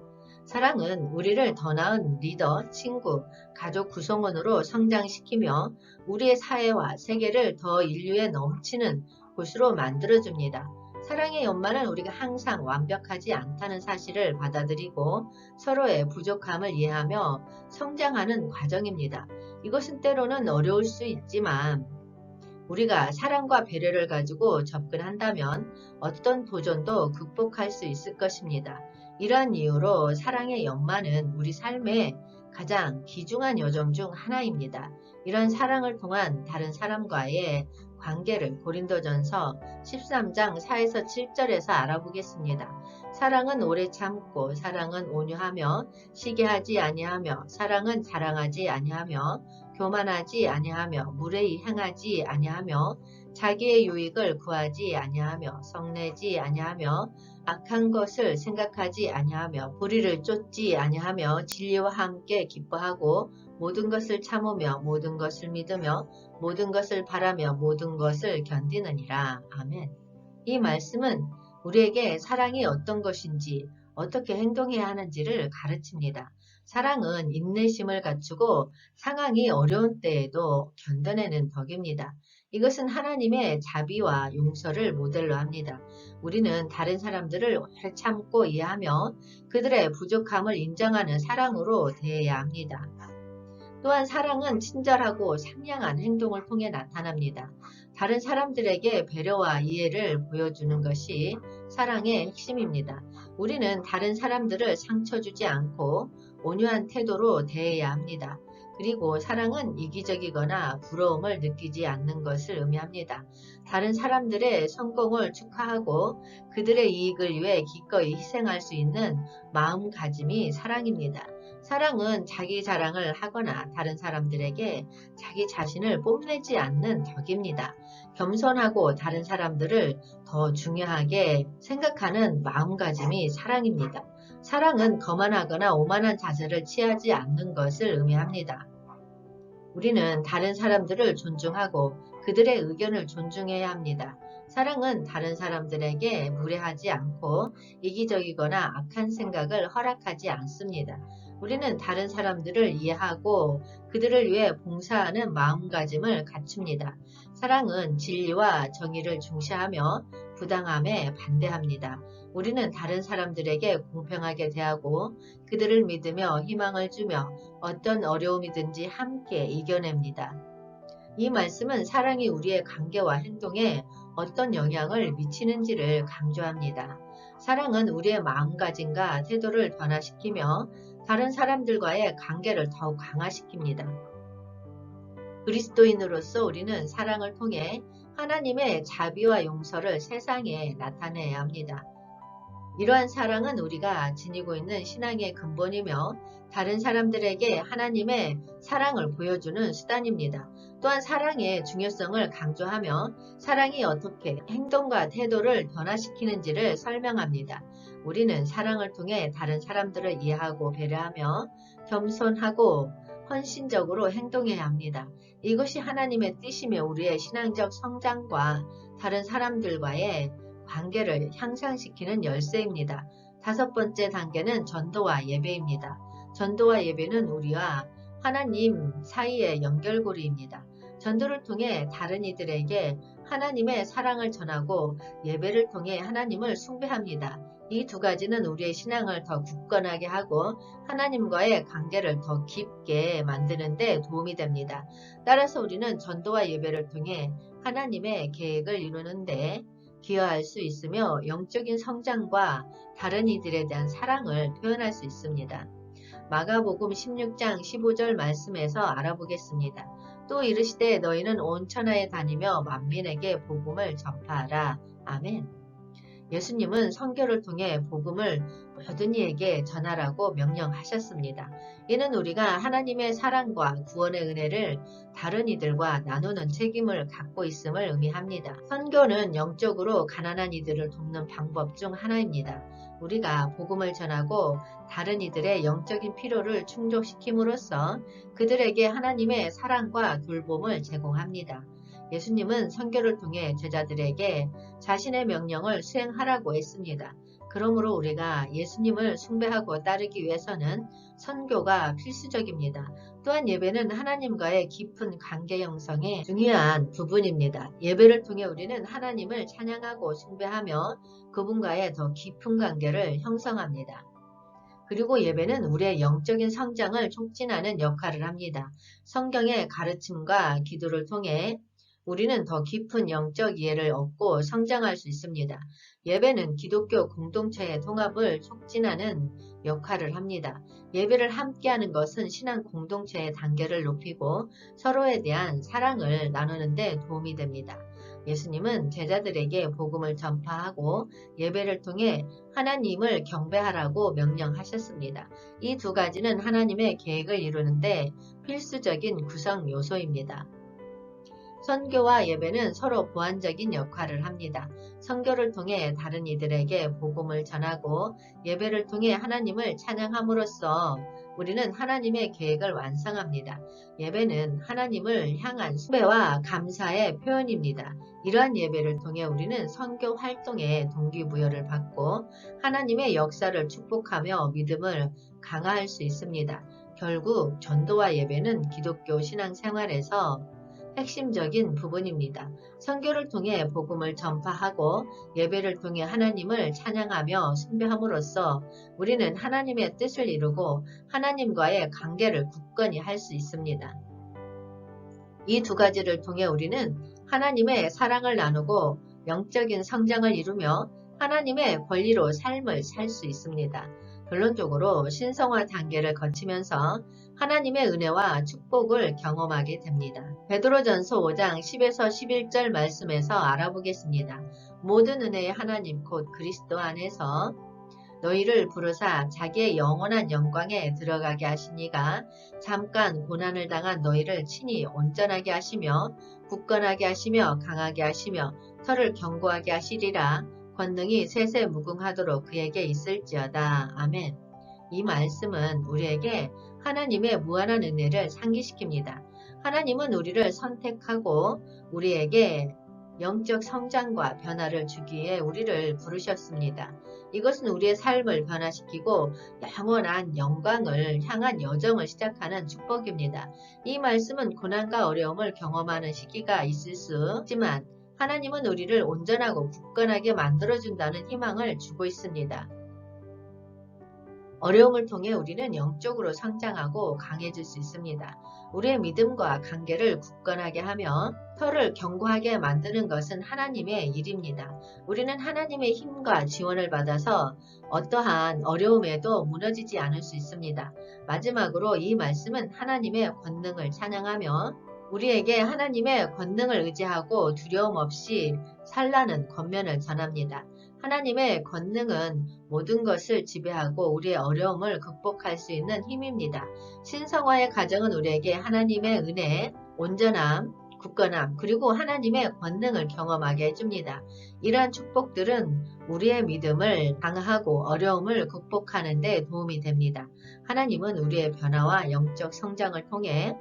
사랑은 우리를 더 나은 리더, 친구, 가족 구성원으로 성장시키며 우리의 사회와 세계를 더 인류에 넘치는 곳으로 만들어줍니다. 사랑의 연마는 우리가 항상 완벽하지 않다는 사실을 받아들이고 서로의 부족함을 이해하며 성장하는 과정입니다. 이것은 때로는 어려울 수 있지만 우리가 사랑과 배려를 가지고 접근한다면 어떤 도전도 극복할 수 있을 것입니다. 이러한 이유로 사랑의 연마는 우리 삶의 가장 귀중한 여정 중 하나입니다. 이런 사랑을 통한 다른 사람과의 관계를 고린도전서 13장 4에서 7절에서 알아보겠습니다. 사랑은 오래 참고 사랑은 온유하며 시기하지 아니하며 사랑은 자랑하지 아니하며 교만하지 아니하며 무례히 행하지 아니하며 자기의 유익을 구하지 아니하며 성내지 아니하며 악한 것을 생각하지 아니하며 불의를 쫓지 아니하며 진리와 함께 기뻐하고 모든 것을 참으며 모든 것을 믿으며 모든 것을 바라며 모든 것을 견디느니라. 아멘. 이 말씀은 우리에게 사랑이 어떤 것인지 어떻게 행동해야 하는지를 가르칩니다. 사랑은 인내심을 갖추고 상황이 어려운 때에도 견뎌내는 덕입니다. 이것은 하나님의 자비와 용서를 모델로 합니다. 우리는 다른 사람들을 오래 참고 이해하며 그들의 부족함을 인정하는 사랑으로 대해야 합니다. 또한 사랑은 친절하고 상냥한 행동을 통해 나타납니다. 다른 사람들에게 배려와 이해를 보여주는 것이 사랑의 핵심입니다. 우리는 다른 사람들을 상처 주지 않고 온유한 태도로 대해야 합니다. 그리고 사랑은 이기적이거나 부러움을 느끼지 않는 것을 의미합니다. 다른 사람들의 성공을 축하하고 그들의 이익을 위해 기꺼이 희생할 수 있는 마음가짐이 사랑입니다. 사랑은 자기 자랑을 하거나 다른 사람들에게 자기 자신을 뽐내지 않는 덕입니다. 겸손하고 다른 사람들을 더 중요하게 생각하는 마음가짐이 사랑입니다. 사랑은 거만하거나 오만한 자세를 취하지 않는 것을 의미합니다. 우리는 다른 사람들을 존중하고 그들의 의견을 존중해야 합니다. 사랑은 다른 사람들에게 무례하지 않고 이기적이거나 악한 생각을 허락하지 않습니다. 우리는 다른 사람들을 이해하고 그들을 위해 봉사하는 마음가짐을 갖춥니다. 사랑은 진리와 정의를 중시하며 부당함에 반대합니다. 우리는 다른 사람들에게 공평하게 대하고 그들을 믿으며 희망을 주며 어떤 어려움이든지 함께 이겨냅니다. 이 말씀은 사랑이 우리의 관계와 행동에 어떤 영향을 미치는지를 강조합니다. 사랑은 우리의 마음가짐과 태도를 변화시키며 다른 사람들과의 관계를 더욱 강화시킵니다. 그리스도인으로서 우리는 사랑을 통해 하나님의 자비와 용서를 세상에 나타내야 합니다. 이러한 사랑은 우리가 지니고 있는 신앙의 근본이며 다른 사람들에게 하나님의 사랑을 보여주는 수단입니다. 또한 사랑의 중요성을 강조하며 사랑이 어떻게 행동과 태도를 변화시키는지를 설명합니다. 우리는 사랑을 통해 다른 사람들을 이해하고 배려하며 겸손하고 헌신적으로 행동해야 합니다. 이것이 하나님의 뜻이며 우리의 신앙적 성장과 다른 사람들과의 관계를 향상시키는 열쇠입니다. 다섯 번째 단계는 전도와 예배입니다. 전도와 예배는 우리와 하나님 사이의 연결고리입니다. 전도를 통해 다른 이들에게 하나님의 사랑을 전하고 예배를 통해 하나님을 숭배합니다. 이 두 가지는 우리의 신앙을 더 굳건하게 하고 하나님과의 관계를 더 깊게 만드는 데 도움이 됩니다. 따라서 우리는 전도와 예배를 통해 하나님의 계획을 이루는 데 기여할 수 있으며 영적인 성장과 다른 이들에 대한 사랑을 표현할 수 있습니다. 마가복음 16장 15절 말씀에서 알아보겠습니다. 또 이르시되 너희는 온 천하에 다니며 만민에게 복음을 전파하라. 아멘. 예수님은 선교를 통해 복음을 모든 이에게 전하라고 명령하셨습니다. 이는 우리가 하나님의 사랑과 구원의 은혜를 다른 이들과 나누는 책임을 갖고 있음을 의미합니다. 선교는 영적으로 가난한 이들을 돕는 방법 중 하나입니다. 우리가 복음을 전하고 다른 이들의 영적인 필요를 충족시킴으로써 그들에게 하나님의 사랑과 돌봄을 제공합니다. 예수님은 선교를 통해 제자들에게 자신의 명령을 수행하라고 했습니다. 그러므로 우리가 예수님을 숭배하고 따르기 위해서는 선교가 필수적입니다. 또한 예배는 하나님과의 깊은 관계 형성의 중요한 부분입니다. 예배를 통해 우리는 하나님을 찬양하고 숭배하며 그분과의 더 깊은 관계를 형성합니다. 그리고 예배는 우리의 영적인 성장을 촉진하는 역할을 합니다. 성경의 가르침과 기도를 통해 우리는 더 깊은 영적 이해를 얻고 성장할 수 있습니다. 예배는 기독교 공동체의 통합을 촉진하는 역할을 합니다. 예배를 함께하는 것은 신앙 공동체의 단계를 높이고 서로에 대한 사랑을 나누는 데 도움이 됩니다. 예수님은 제자들에게 복음을 전파하고 예배를 통해 하나님을 경배하라고 명령하셨습니다. 이 두 가지는 하나님의 계획을 이루는데 필수적인 구성 요소입니다. 선교와 예배는 서로 보완적인 역할을 합니다. 선교를 통해 다른 이들에게 복음을 전하고 예배를 통해 하나님을 찬양함으로써 우리는 하나님의 계획을 완성합니다. 예배는 하나님을 향한 숭배와 감사의 표현입니다. 이러한 예배를 통해 우리는 선교 활동에 동기부여를 받고 하나님의 역사를 축복하며 믿음을 강화할 수 있습니다. 결국 전도와 예배는 기독교 신앙생활에서 핵심적인 부분입니다. 선교를 통해 복음을 전파하고 예배를 통해 하나님을 찬양하며 숭배함으로써 우리는 하나님의 뜻을 이루고 하나님과의 관계를 굳건히 할 수 있습니다. 이 두 가지를 통해 우리는 하나님의 사랑을 나누고 영적인 성장을 이루며 하나님의 권리로 삶을 살 수 있습니다. 결론적으로 신성화 단계를 거치면서 하나님의 은혜와 축복을 경험하게 됩니다. 베드로전서 5장 10에서 11절 말씀에서 알아보겠습니다. 모든 은혜의 하나님 곧 그리스도 안에서 너희를 부르사 자기의 영원한 영광에 들어가게 하시니가 잠깐 고난을 당한 너희를 친히 온전하게 하시며 굳건하게 하시며 강하게 하시며 혀를 견고하게 하시리라. 권능이 세세 무궁하도록 그에게 있을지어다. 아멘. 이 말씀은 우리에게 하나님의 무한한 은혜를 상기시킵니다. 하나님은 우리를 선택하고 우리에게 영적 성장과 변화를 주기에 우리를 부르셨습니다. 이것은 우리의 삶을 변화시키고 영원한 영광을 향한 여정을 시작하는 축복입니다. 이 말씀은 고난과 어려움을 경험하는 시기가 있을 수 있지만 하나님은 우리를 온전하고 굳건하게 만들어준다는 희망을 주고 있습니다. 어려움을 통해 우리는 영적으로 성장하고 강해질 수 있습니다. 우리의 믿음과 관계를 굳건하게 하며 혀를 견고하게 만드는 것은 하나님의 일입니다. 우리는 하나님의 힘과 지원을 받아서 어떠한 어려움에도 무너지지 않을 수 있습니다. 마지막으로 이 말씀은 하나님의 권능을 찬양하며 우리에게 하나님의 권능을 의지하고 두려움 없이 살라는 권면을 전합니다. 하나님의 권능은 모든 것을 지배하고 우리의 어려움을 극복할 수 있는 힘입니다. 신성화의 과정은 우리에게 하나님의 은혜, 온전함, 굳건함, 그리고 하나님의 권능을 경험하게 해줍니다. 이러한 축복들은 우리의 믿음을 강화하고 어려움을 극복하는 데 도움이 됩니다. 하나님은 우리의 변화와 영적 성장을 통해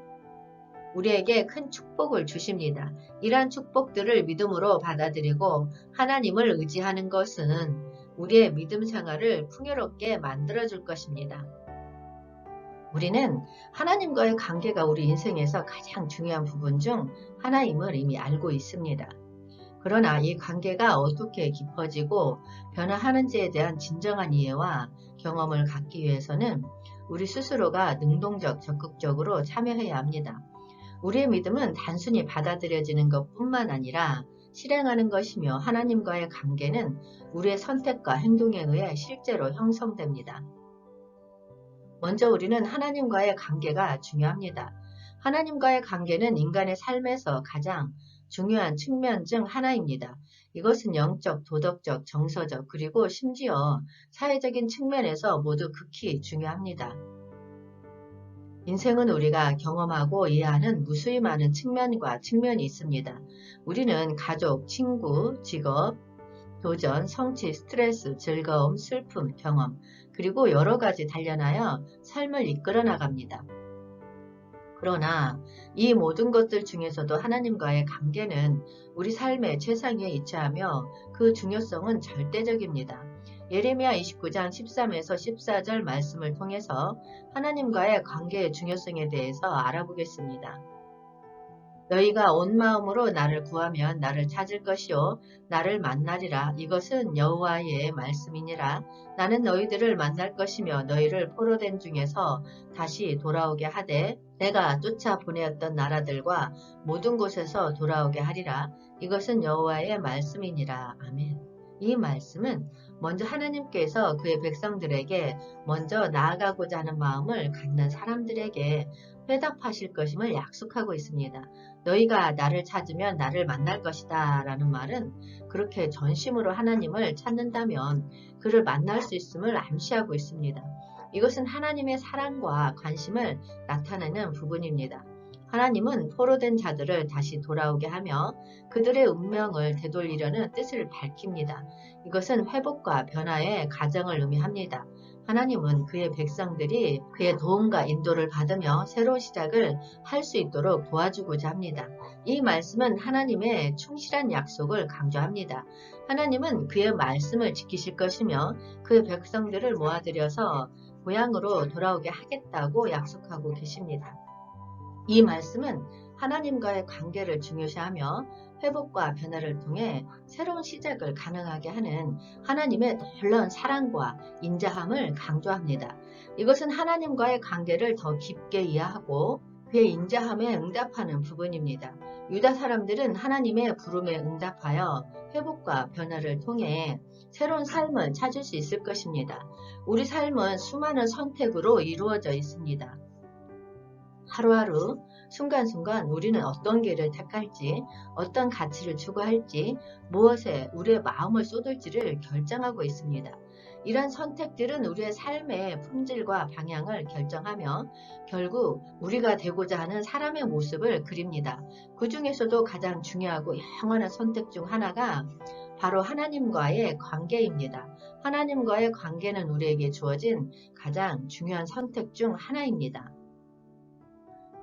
우리에게 큰 축복을 주십니다. 이러한 축복들을 믿음으로 받아들이고 하나님을 의지하는 것은 우리의 믿음 생활을 풍요롭게 만들어줄 것입니다. 우리는 하나님과의 관계가 우리 인생에서 가장 중요한 부분 중 하나임을 이미 알고 있습니다. 그러나 이 관계가 어떻게 깊어지고 변화하는지에 대한 진정한 이해와 경험을 갖기 위해서는 우리 스스로가 능동적, 적극적으로 참여해야 합니다. 우리의 믿음은 단순히 받아들여지는 것뿐만 아니라 실행하는 것이며 하나님과의 관계는 우리의 선택과 행동에 의해 실제로 형성됩니다. 먼저 우리는 하나님과의 관계가 중요합니다. 하나님과의 관계는 인간의 삶에서 가장 중요한 측면 중 하나입니다. 이것은 영적, 도덕적, 정서적, 그리고 심지어 사회적인 측면에서 모두 극히 중요합니다. 인생은 우리가 경험하고 이해하는 무수히 많은 측면이 있습니다. 우리는 가족, 친구, 직업, 도전, 성취, 스트레스, 즐거움, 슬픔, 경험, 그리고 여러 가지 단련하여 삶을 이끌어 나갑니다. 그러나 이 모든 것들 중에서도 하나님과의 관계는 우리 삶의 최상위에 위치하며 그 중요성은 절대적입니다. 예레미야 29장 13에서 14절 말씀을 통해서 하나님과의 관계의 중요성에 대해서 알아보겠습니다. 너희가 온 마음으로 나를 구하면 나를 찾을 것이요 나를 만나리라. 이것은 여호와의 말씀이니라. 나는 너희들을 만날 것이며 너희를 포로된 중에서 다시 돌아오게 하되 내가 쫓아 보내었던 나라들과 모든 곳에서 돌아오게 하리라. 이것은 여호와의 말씀이니라. 아멘. 이 말씀은 먼저 하나님께서 그의 백성들에게 먼저 나아가고자 하는 마음을 갖는 사람들에게 회답하실 것임을 약속하고 있습니다. 너희가 나를 찾으면 나를 만날 것이다 라는 말은 그렇게 전심으로 하나님을 찾는다면 그를 만날 수 있음을 암시하고 있습니다. 이것은 하나님의 사랑과 관심을 나타내는 부분입니다. 하나님은 포로된 자들을 다시 돌아오게 하며 그들의 운명을 되돌리려는 뜻을 밝힙니다. 이것은 회복과 변화의 과정을 의미합니다. 하나님은 그의 백성들이 그의 도움과 인도를 받으며 새로운 시작을 할 수 있도록 도와주고자 합니다. 이 말씀은 하나님의 충실한 약속을 강조합니다. 하나님은 그의 말씀을 지키실 것이며 그의 백성들을 모아들여서 고향으로 돌아오게 하겠다고 약속하고 계십니다. 이 말씀은 하나님과의 관계를 중요시하며 회복과 변화를 통해 새로운 시작을 가능하게 하는 하나님의 놀라운 사랑과 인자함을 강조합니다. 이것은 하나님과의 관계를 더 깊게 이해하고 그의 인자함에 응답하는 부분입니다. 유다 사람들은 하나님의 부름에 응답하여 회복과 변화를 통해 새로운 삶을 찾을 수 있을 것입니다. 우리 삶은 수많은 선택으로 이루어져 있습니다. 하루하루 순간순간 우리는 어떤 길을 택할지, 어떤 가치를 추구할지, 무엇에 우리의 마음을 쏟을지를 결정하고 있습니다. 이러한 선택들은 우리의 삶의 품질과 방향을 결정하며 결국 우리가 되고자 하는 사람의 모습을 그립니다. 그 중에서도 가장 중요하고 영원한 선택 중 하나가 바로 하나님과의 관계입니다. 하나님과의 관계는 우리에게 주어진 가장 중요한 선택 중 하나입니다.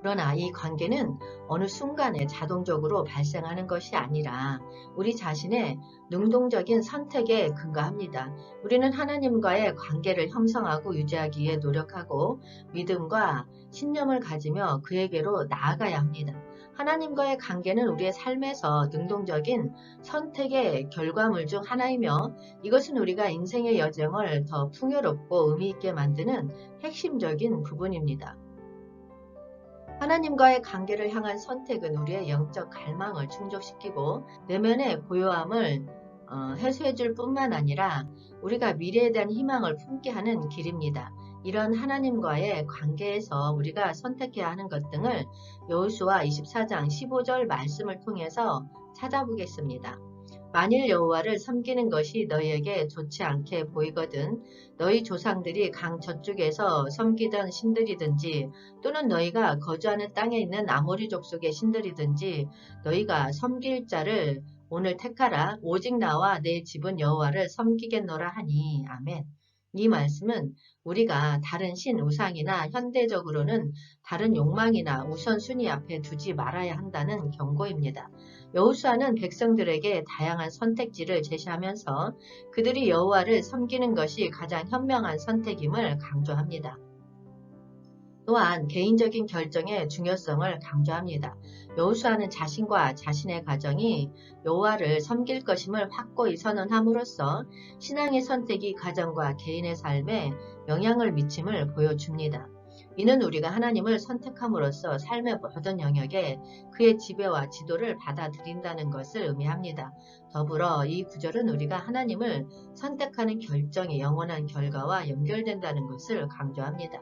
그러나 이 관계는 어느 순간에 자동적으로 발생하는 것이 아니라 우리 자신의 능동적인 선택에 근거합니다. 우리는 하나님과의 관계를 형성하고 유지하기 위해 노력하고 믿음과 신념을 가지며 그에게로 나아가야 합니다. 하나님과의 관계는 우리의 삶에서 능동적인 선택의 결과물 중 하나이며 이것은 우리가 인생의 여정을 더 풍요롭고 의미 있게 만드는 핵심적인 부분입니다. 하나님과의 관계를 향한 선택은 우리의 영적 갈망을 충족시키고 내면의 고요함을 해소해 줄 뿐만 아니라 우리가 미래에 대한 희망을 품게 하는 길입니다. 이런 하나님과의 관계에서 우리가 선택해야 하는 것 등을 여호수아 24장 15절 말씀을 통해서 찾아보겠습니다. 만일 여호와를 섬기는 것이 너희에게 좋지 않게 보이거든 너희 조상들이 강 저쪽에서 섬기던 신들이든지 또는 너희가 거주하는 땅에 있는 아모리 족속의 신들이든지 너희가 섬길 자를 오늘 택하라. 오직 나와 내 집은 여호와를 섬기겠노라 하니. 아멘. 이 말씀은 우리가 다른 신 우상이나 현대적으로는 다른 욕망이나 우선순위 앞에 두지 말아야 한다는 경고입니다. 여호수아는 백성들에게 다양한 선택지를 제시하면서 그들이 여호와를 섬기는 것이 가장 현명한 선택임을 강조합니다. 또한 개인적인 결정의 중요성을 강조합니다. 여호수아는 자신과 자신의 가정이 여호와를 섬길 것임을 확고히 선언함으로써 신앙의 선택이 가정과 개인의 삶에 영향을 미침을 보여줍니다. 이는 우리가 하나님을 선택함으로써 삶의 모든 영역에 그의 지배와 지도를 받아들인다는 것을 의미합니다. 더불어 이 구절은 우리가 하나님을 선택하는 결정이 영원한 결과와 연결된다는 것을 강조합니다.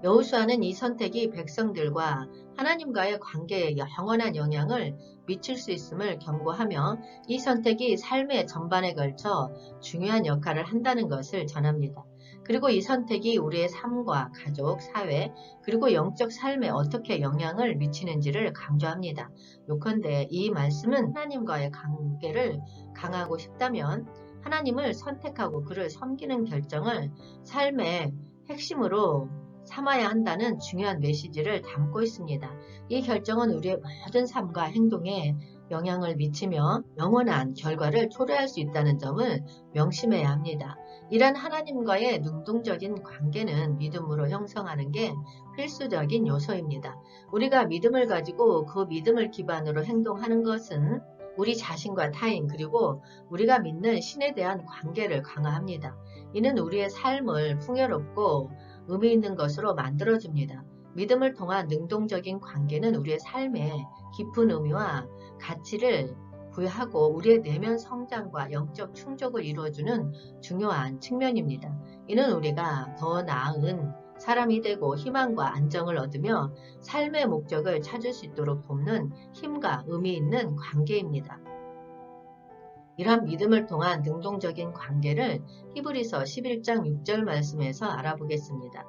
여호수아는 이 선택이 백성들과 하나님과의 관계에 영원한 영향을 미칠 수 있음을 경고하며 이 선택이 삶의 전반에 걸쳐 중요한 역할을 한다는 것을 전합니다. 그리고 이 선택이 우리의 삶과 가족, 사회, 그리고 영적 삶에 어떻게 영향을 미치는지를 강조합니다. 요컨대 이 말씀은 하나님과의 관계를 강화하고 싶다면 하나님을 선택하고 그를 섬기는 결정을 삶의 핵심으로 삼아야 한다는 중요한 메시지를 담고 있습니다. 이 결정은 우리의 모든 삶과 행동에 영향을 미치며 영원한 결과를 초래할 수 있다는 점을 명심해야 합니다. 이런 하나님과의 능동적인 관계는 믿음으로 형성하는 게 필수적인 요소입니다. 우리가 믿음을 가지고 그 믿음을 기반으로 행동하는 것은 우리 자신과 타인 그리고 우리가 믿는 신에 대한 관계를 강화합니다. 이는 우리의 삶을 풍요롭고 의미 있는 것으로 만들어줍니다. 믿음을 통한 능동적인 관계는 우리의 삶에 깊은 의미와 가치를 부여하고 우리의 내면 성장과 영적 충족을 이루어주는 중요한 측면입니다. 이는 우리가 더 나은 사람이 되고 희망과 안정을 얻으며 삶의 목적을 찾을 수 있도록 돕는 힘과 의미 있는 관계입니다. 이러한 믿음을 통한 능동적인 관계를 히브리서 11장 6절 말씀에서 알아보겠습니다.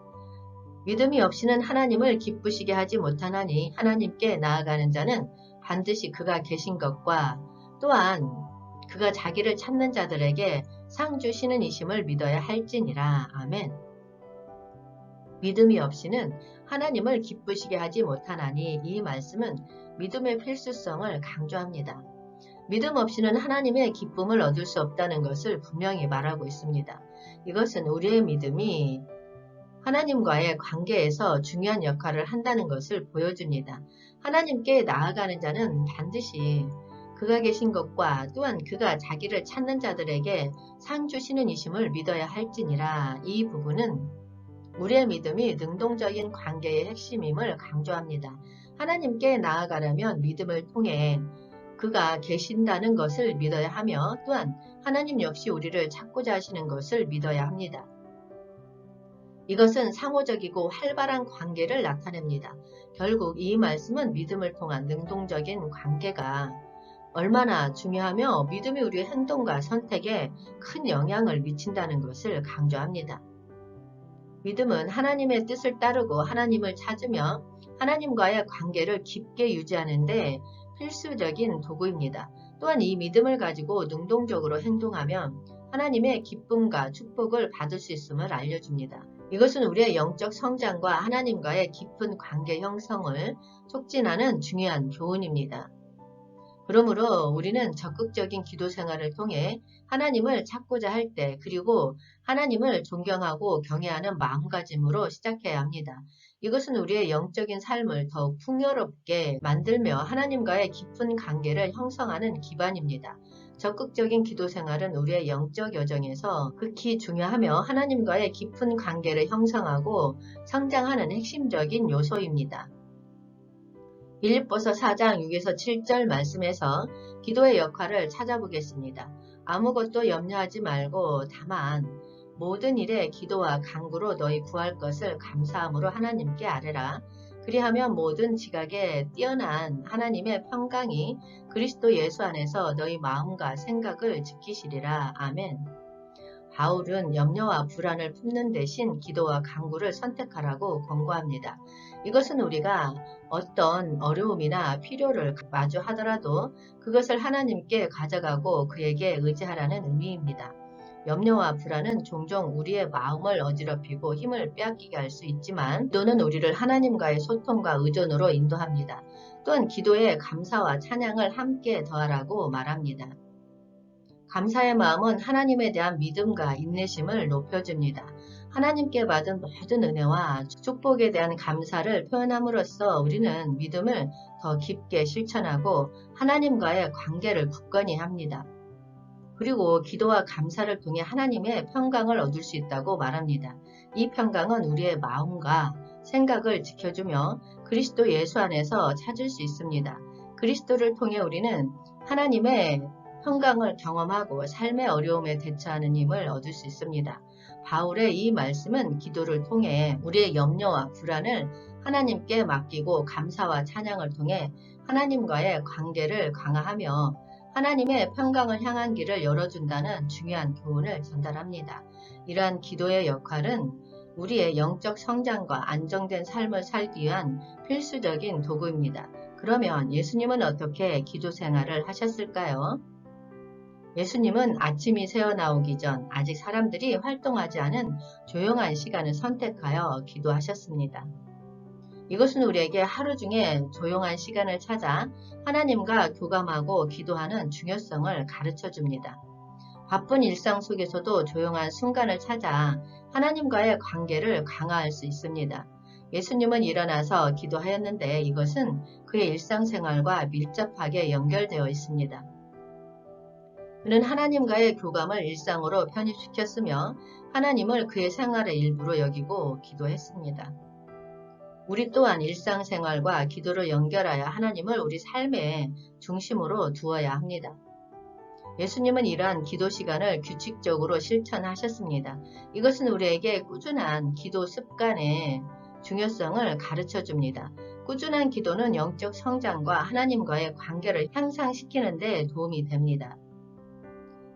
믿음이 없이는 하나님을 기쁘시게 하지 못하나니 하나님께 나아가는 자는 반드시 그가 계신 것과 또한 그가 자기를 찾는 자들에게 상 주시는 이심을 믿어야 할지니라. 아멘. 믿음이 없이는 하나님을 기쁘시게 하지 못하나니 이 말씀은 믿음의 필수성을 강조합니다. 믿음 없이는 하나님의 기쁨을 얻을 수 없다는 것을 분명히 말하고 있습니다. 이것은 우리의 믿음이 하나님과의 관계에서 중요한 역할을 한다는 것을 보여줍니다. 하나님께 나아가는 자는 반드시 그가 계신 것과 또한 그가 자기를 찾는 자들에게 상 주시는 이심을 믿어야 할지니라. 이 부분은 우리의 믿음이 능동적인 관계의 핵심임을 강조합니다. 하나님께 나아가려면 믿음을 통해 그가 계신다는 것을 믿어야 하며 또한 하나님 역시 우리를 찾고자 하시는 것을 믿어야 합니다. 이것은 상호적이고 활발한 관계를 나타냅니다. 결국 이 말씀은 믿음을 통한 능동적인 관계가 얼마나 중요하며 믿음이 우리의 행동과 선택에 큰 영향을 미친다는 것을 강조합니다. 믿음은 하나님의 뜻을 따르고 하나님을 찾으며 하나님과의 관계를 깊게 유지하는 데 필수적인 도구입니다. 또한 이 믿음을 가지고 능동적으로 행동하면 하나님의 기쁨과 축복을 받을 수 있음을 알려줍니다. 이것은 우리의 영적 성장과 하나님과의 깊은 관계 형성을 촉진하는 중요한 교훈입니다. 그러므로 우리는 적극적인 기도 생활을 통해 하나님을 찾고자 할 때 그리고 하나님을 존경하고 경외하는 마음가짐으로 시작해야 합니다. 이것은 우리의 영적인 삶을 더욱 풍요롭게 만들며 하나님과의 깊은 관계를 형성하는 기반입니다. 적극적인 기도 생활은 우리의 영적 여정에서 극히 중요하며 하나님과의 깊은 관계를 형성하고 성장하는 핵심적인 요소입니다. 빌립보서 4장 6에서 7절 말씀에서 기도의 역할을 찾아보겠습니다. 아무것도 염려하지 말고 다만 모든 일에 기도와 간구로 너희 구할 것을 감사함으로 하나님께 아뢰라. 그리하면 모든 지각에 뛰어난 하나님의 평강이 그리스도 예수 안에서 너희 마음과 생각을 지키시리라. 아멘. 바울은 염려와 불안을 품는 대신 기도와 간구를 선택하라고 권고합니다. 이것은 우리가 어떤 어려움이나 필요를 마주하더라도 그것을 하나님께 가져가고 그에게 의지하라는 의미입니다. 염려와 불안은 종종 우리의 마음을 어지럽히고 힘을 빼앗기게 할 수 있지만 기도는 우리를 하나님과의 소통과 의존으로 인도합니다. 또한 기도에 감사와 찬양을 함께 더하라고 말합니다. 감사의 마음은 하나님에 대한 믿음과 인내심을 높여줍니다. 하나님께 받은 모든 은혜와 축복에 대한 감사를 표현함으로써 우리는 믿음을 더 깊게 실천하고 하나님과의 관계를 굳건히 합니다. 그리고 기도와 감사를 통해 하나님의 평강을 얻을 수 있다고 말합니다. 이 평강은 우리의 마음과 생각을 지켜주며 그리스도 예수 안에서 찾을 수 있습니다. 그리스도를 통해 우리는 하나님의 평강을 경험하고 삶의 어려움에 대처하는 힘을 얻을 수 있습니다. 바울의 이 말씀은 기도를 통해 우리의 염려와 불안을 하나님께 맡기고 감사와 찬양을 통해 하나님과의 관계를 강화하며 하나님의 평강을 향한 길을 열어준다는 중요한 교훈을 전달합니다. 이러한 기도의 역할은 우리의 영적 성장과 안정된 삶을 살기 위한 필수적인 도구입니다. 그러면 예수님은 어떻게 기도 생활을 하셨을까요? 예수님은 아침이 새어나오기 전 아직 사람들이 활동하지 않은 조용한 시간을 선택하여 기도하셨습니다. 이것은 우리에게 하루 중에 조용한 시간을 찾아 하나님과 교감하고 기도하는 중요성을 가르쳐 줍니다. 바쁜 일상 속에서도 조용한 순간을 찾아 하나님과의 관계를 강화할 수 있습니다. 예수님은 일어나서 기도하였는데 이것은 그의 일상생활과 밀접하게 연결되어 있습니다. 그는 하나님과의 교감을 일상으로 편입시켰으며 하나님을 그의 생활의 일부로 여기고 기도했습니다. 우리 또한 일상생활과 기도를 연결하여 하나님을 우리 삶의 중심으로 두어야 합니다. 예수님은 이러한 기도 시간을 규칙적으로 실천하셨습니다. 이것은 우리에게 꾸준한 기도 습관의 중요성을 가르쳐 줍니다. 꾸준한 기도는 영적 성장과 하나님과의 관계를 향상시키는 데 도움이 됩니다.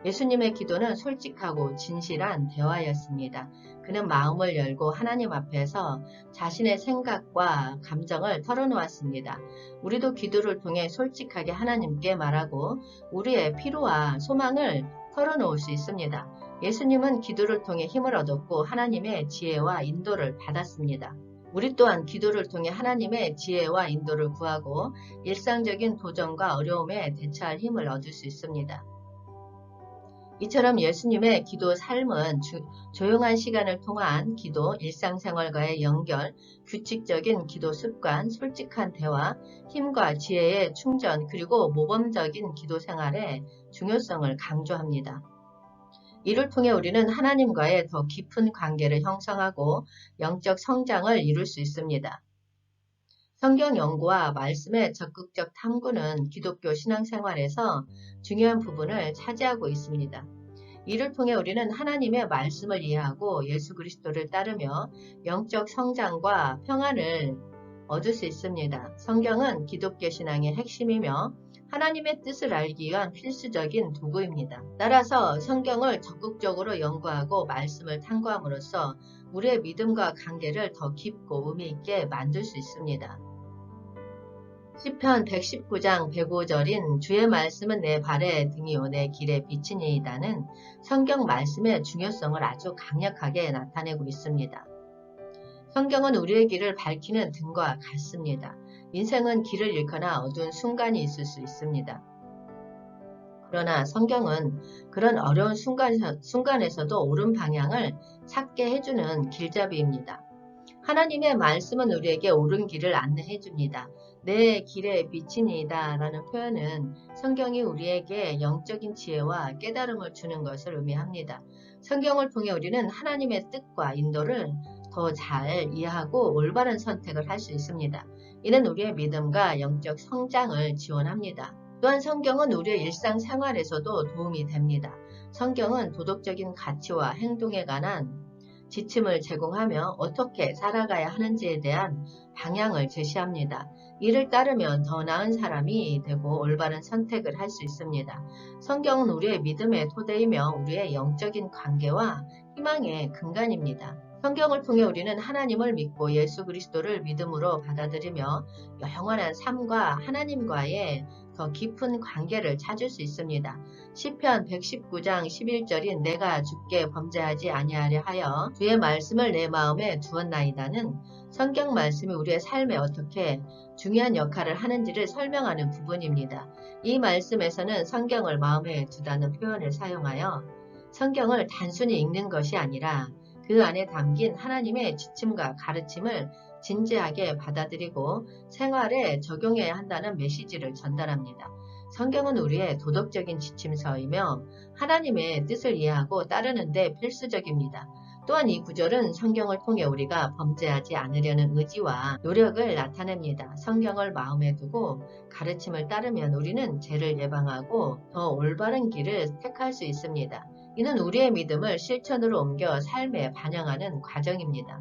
예수님의 기도는 솔직하고 진실한 대화였습니다. 그는 마음을 열고 하나님 앞에서 자신의 생각과 감정을 털어놓았습니다. 우리도 기도를 통해 솔직하게 하나님께 말하고 우리의 필요와 소망을 털어놓을 수 있습니다. 예수님은 기도를 통해 힘을 얻었고 하나님의 지혜와 인도를 받았습니다. 우리 또한 기도를 통해 하나님의 지혜와 인도를 구하고 일상적인 도전과 어려움에 대처할 힘을 얻을 수 있습니다. 이처럼 예수님의 기도 삶은 조용한 시간을 통한 기도, 일상생활과의 연결, 규칙적인 기도 습관, 솔직한 대화, 힘과 지혜의 충전, 그리고 모범적인 기도 생활의 중요성을 강조합니다. 이를 통해 우리는 하나님과의 더 깊은 관계를 형성하고 영적 성장을 이룰 수 있습니다. 성경 연구와 말씀의 적극적 탐구는 기독교 신앙생활에서 중요한 부분을 차지하고 있습니다. 이를 통해 우리는 하나님의 말씀을 이해하고 예수 그리스도를 따르며 영적 성장과 평안을 얻을 수 있습니다. 성경은 기독교 신앙의 핵심이며 하나님의 뜻을 알기 위한 필수적인 도구입니다. 따라서 성경을 적극적으로 연구하고 말씀을 탐구함으로써 우리의 믿음과 관계를 더 깊고 의미 있게 만들 수 있습니다. 시편 119장 105절인 주의 말씀은 내 발의 등이요 내 길의 빛이니이다는 성경 말씀의 중요성을 아주 강력하게 나타내고 있습니다. 성경은 우리의 길을 밝히는 등과 같습니다. 인생은 길을 잃거나 어두운 순간이 있을 수 있습니다. 그러나 성경은 그런 어려운 순간에서도 옳은 방향을 찾게 해주는 길잡이입니다. 하나님의 말씀은 우리에게 옳은 길을 안내해 줍니다. 내 길에 빛이니이다 라는 표현은 성경이 우리에게 영적인 지혜와 깨달음을 주는 것을 의미합니다. 성경을 통해 우리는 하나님의 뜻과 인도를 더 잘 이해하고 올바른 선택을 할 수 있습니다. 이는 우리의 믿음과 영적 성장을 지원합니다. 또한 성경은 우리의 일상생활에서도 도움이 됩니다. 성경은 도덕적인 가치와 행동에 관한 지침을 제공하며 어떻게 살아가야 하는지에 대한 방향을 제시합니다. 이를 따르면 더 나은 사람이 되고 올바른 선택을 할 수 있습니다. 성경은 우리의 믿음의 토대이며 우리의 영적인 관계와 희망의 근간입니다. 성경을 통해 우리는 하나님을 믿고 예수 그리스도를 믿음으로 받아들이며 영원한 삶과 하나님과의 더 깊은 관계를 찾을 수 있습니다. 시편 119장 11절인 내가 주께 범죄하지 아니하려 하여 주의 말씀을 내 마음에 두었나이다는 성경 말씀이 우리의 삶에 어떻게 중요한 역할을 하는지를 설명하는 부분입니다. 이 말씀에서는 성경을 마음에 두다는 표현을 사용하여 성경을 단순히 읽는 것이 아니라 그 안에 담긴 하나님의 지침과 가르침을 진지하게 받아들이고 생활에 적용해야 한다는 메시지를 전달합니다. 성경은 우리의 도덕적인 지침서이며 하나님의 뜻을 이해하고 따르는 데 필수적입니다. 또한 이 구절은 성경을 통해 우리가 범죄하지 않으려는 의지와 노력을 나타냅니다. 성경을 마음에 두고 가르침을 따르면 우리는 죄를 예방하고 더 올바른 길을 택할 수 있습니다. 이는 우리의 믿음을 실천으로 옮겨 삶에 반영하는 과정입니다.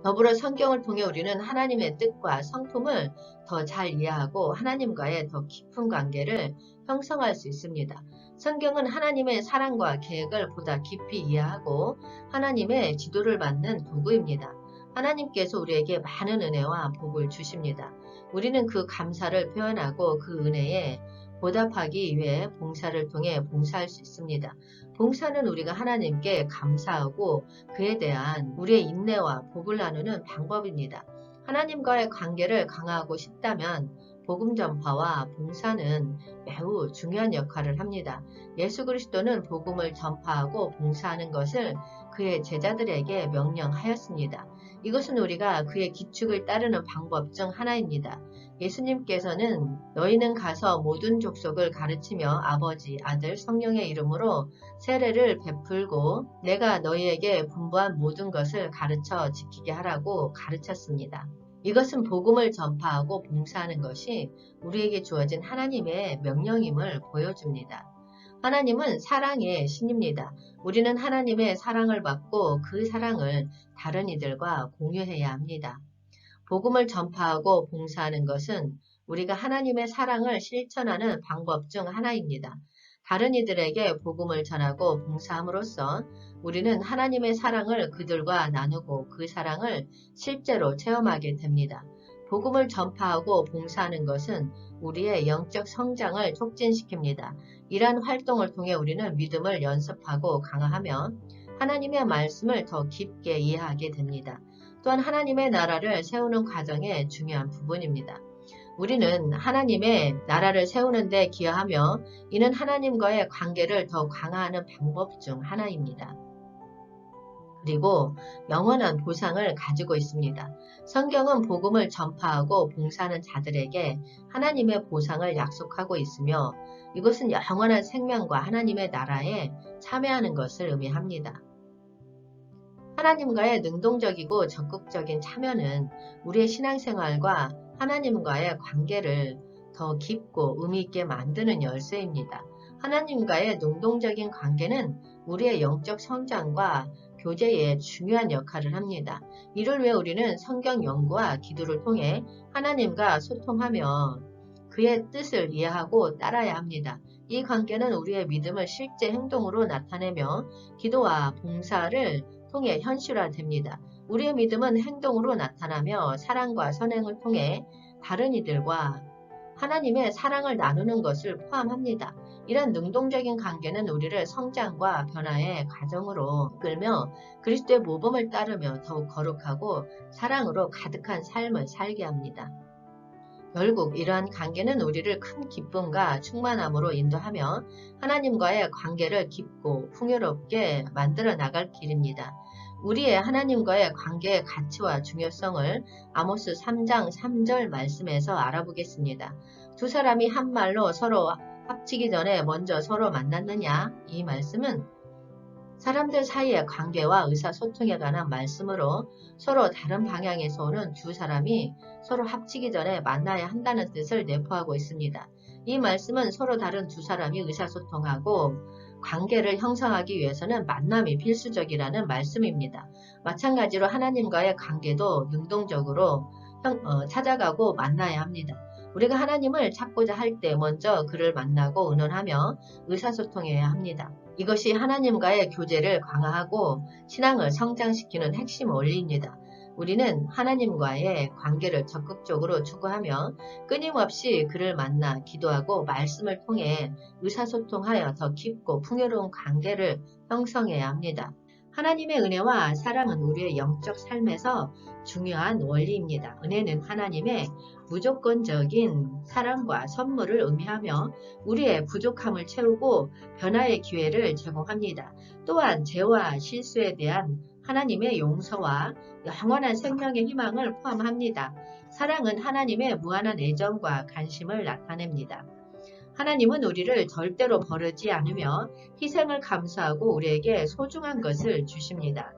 더불어 성경을 통해 우리는 하나님의 뜻과 성품을 더 잘 이해하고 하나님과의 더 깊은 관계를 형성할 수 있습니다. 성경은 하나님의 사랑과 계획을 보다 깊이 이해하고 하나님의 지도를 받는 도구입니다. 하나님께서 우리에게 많은 은혜와 복을 주십니다. 우리는 그 감사를 표현하고 그 은혜에 보답하기 위해 봉사를 통해 봉사할 수 있습니다. 봉사는 우리가 하나님께 감사하고 그에 대한 우리의 인내와 복을 나누는 방법입니다. 하나님과의 관계를 강화하고 싶다면 복음 전파와 봉사는 매우 중요한 역할을 합니다. 예수 그리스도는 복음을 전파하고 봉사하는 것을 그의 제자들에게 명령하였습니다. 이것은 우리가 그의 기축을 따르는 방법 중 하나입니다. 예수님께서는 너희는 가서 모든 족속을 가르치며 아버지, 아들, 성령의 이름으로 세례를 베풀고 내가 너희에게 분부한 모든 것을 가르쳐 지키게 하라고 가르쳤습니다. 이것은 복음을 전파하고 봉사하는 것이 우리에게 주어진 하나님의 명령임을 보여줍니다. 하나님은 사랑의 신입니다. 우리는 하나님의 사랑을 받고 그 사랑을 다른 이들과 공유해야 합니다. 복음을 전파하고 봉사하는 것은 우리가 하나님의 사랑을 실천하는 방법 중 하나입니다. 다른 이들에게 복음을 전하고 봉사함으로써 우리는 하나님의 사랑을 그들과 나누고 그 사랑을 실제로 체험하게 됩니다. 복음을 전파하고 봉사하는 것은 우리의 영적 성장을 촉진시킵니다. 이러한 활동을 통해 우리는 믿음을 연습하고 강화하며 하나님의 말씀을 더 깊게 이해하게 됩니다. 또한 하나님의 나라를 세우는 과정의 중요한 부분입니다. 우리는 하나님의 나라를 세우는 데 기여하며 이는 하나님과의 관계를 더 강화하는 방법 중 하나입니다. 그리고 영원한 보상을 가지고 있습니다. 성경은 복음을 전파하고 봉사하는 자들에게 하나님의 보상을 약속하고 있으며 이것은 영원한 생명과 하나님의 나라에 참여하는 것을 의미합니다. 하나님과의 능동적이고 적극적인 참여는 우리의 신앙생활과 하나님과의 관계를 더 깊고 의미 있게 만드는 열쇠입니다. 하나님과의 능동적인 관계는 우리의 영적 성장과 교제에 중요한 역할을 합니다. 이를 위해 우리는 성경 연구와 기도를 통해 하나님과 소통하며 그의 뜻을 이해하고 따라야 합니다. 이 관계는 우리의 믿음을 실제 행동으로 나타내며 기도와 봉사를 통해 현실화됩니다. 우리의 믿음은 행동으로 나타나며 사랑과 선행을 통해 다른 이들과 하나님의 사랑을 나누는 것을 포함합니다. 이런 능동적인 관계는 우리를 성장과 변화의 과정으로 이끌며 그리스도의 모범을 따르며 더욱 거룩하고 사랑으로 가득한 삶을 살게 합니다. 결국 이러한 관계는 우리를 큰 기쁨과 충만함으로 인도하며 하나님과의 관계를 깊고 풍요롭게 만들어 나갈 길입니다. 우리의 하나님과의 관계의 가치와 중요성을 아모스 3장 3절 말씀에서 알아보겠습니다. 두 사람이 한 말로 서로 합치기 전에 먼저 서로 만났느냐? 이 말씀은 사람들 사이의 관계와 의사소통에 관한 말씀으로 서로 다른 방향에서 오는 두 사람이 서로 합치기 전에 만나야 한다는 뜻을 내포하고 있습니다. 이 말씀은 서로 다른 두 사람이 의사소통하고 관계를 형성하기 위해서는 만남이 필수적이라는 말씀입니다. 마찬가지로 하나님과의 관계도 능동적으로 찾아가고 만나야 합니다. 우리가 하나님을 찾고자 할 때 먼저 그를 만나고 의논하며 의사소통해야 합니다. 이것이 하나님과의 교제를 강화하고 신앙을 성장시키는 핵심 원리입니다. 우리는 하나님과의 관계를 적극적으로 추구하며 끊임없이 그를 만나 기도하고 말씀을 통해 의사소통하여 더 깊고 풍요로운 관계를 형성해야 합니다. 하나님의 은혜와 사랑은 우리의 영적 삶에서 중요한 원리입니다. 은혜는 하나님의 무조건적인 사랑과 선물을 의미하며 우리의 부족함을 채우고 변화의 기회를 제공합니다. 또한 죄와 실수에 대한 하나님의 용서와 영원한 생명의 희망을 포함합니다. 사랑은 하나님의 무한한 애정과 관심을 나타냅니다. 하나님은 우리를 절대로 버리지 않으며 희생을 감수하고 우리에게 소중한 것을 주십니다.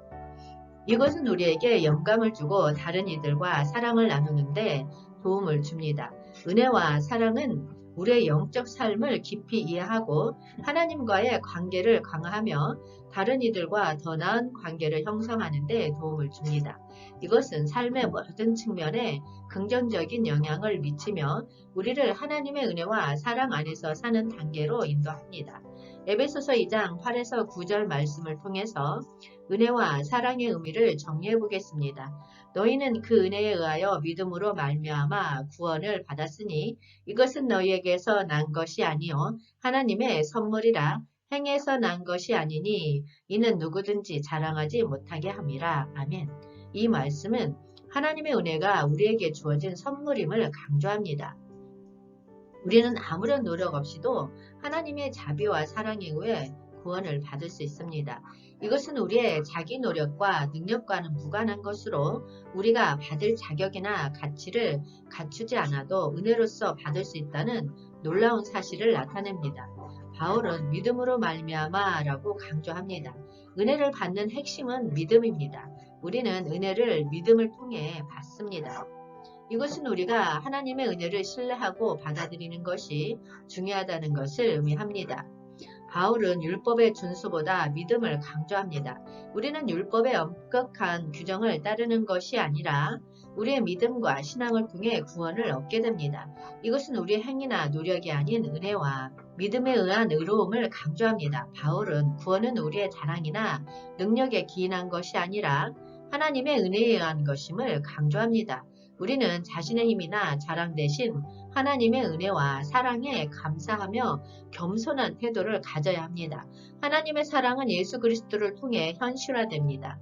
이것은 우리에게 영감을 주고 다른 이들과 사랑을 나누는데 도움을 줍니다. 은혜와 사랑은 우리의 영적 삶을 깊이 이해하고 하나님과의 관계를 강화하며 다른 이들과 더 나은 관계를 형성하는 데 도움을 줍니다. 이것은 삶의 모든 측면에 긍정적인 영향을 미치며 우리를 하나님의 은혜와 사랑 안에서 사는 단계로 인도합니다. 에베소서 2장 8에서 9절 말씀을 통해서 은혜와 사랑의 의미를 정리해 보겠습니다. 너희는 그 은혜에 의하여 믿음으로 말미암아 구원을 받았으니 이것은 너희에게서 난 것이 아니요 하나님의 선물이라. 행해서 난 것이 아니니 이는 누구든지 자랑하지 못하게 함이라. 아멘. 이 말씀은 하나님의 은혜가 우리에게 주어진 선물임을 강조합니다. 우리는 아무런 노력 없이도 하나님의 자비와 사랑에 의해 구원을 받을 수 있습니다. 이것은 우리의 자기 노력과 능력과는 무관한 것으로 우리가 받을 자격이나 가치를 갖추지 않아도 은혜로서 받을 수 있다는 놀라운 사실을 나타냅니다. 바울은 믿음으로 말미암아라고 강조합니다. 은혜를 받는 핵심은 믿음입니다. 우리는 은혜를 믿음을 통해 받습니다. 이것은 우리가 하나님의 은혜를 신뢰하고 받아들이는 것이 중요하다는 것을 의미합니다. 바울은 율법의 준수보다 믿음을 강조합니다. 우리는 율법의 엄격한 규정을 따르는 것이 아니라 우리의 믿음과 신앙을 통해 구원을 얻게 됩니다. 이것은 우리의 행위나 노력이 아닌 은혜와 믿음에 의한 의로움을 강조합니다. 바울은 구원은 우리의 자랑이나 능력에 기인한 것이 아니라 하나님의 은혜에 의한 것임을 강조합니다. 우리는 자신의 힘이나 자랑 대신 하나님의 은혜와 사랑에 감사하며 겸손한 태도를 가져야 합니다. 하나님의 사랑은 예수 그리스도를 통해 현실화됩니다.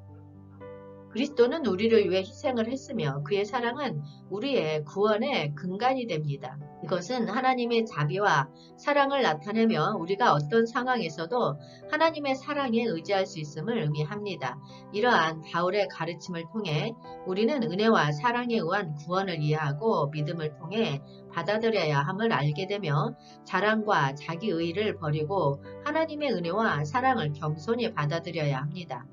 그리스도는 우리를 위해 희생을 했으며 그의 사랑은 우리의 구원의 근간이 됩니다. 이것은 하나님의 자비와 사랑을 나타내며 우리가 어떤 상황에서도 하나님의 사랑에 의지할 수 있음을 의미합니다. 이러한 바울의 가르침을 통해 우리는 은혜와 사랑에 의한 구원을 이해하고 믿음을 통해 받아들여야 함을 알게 되며 자랑과 자기의의를 버리고 하나님의 은혜와 사랑을 겸손히 받아들여야 합니다.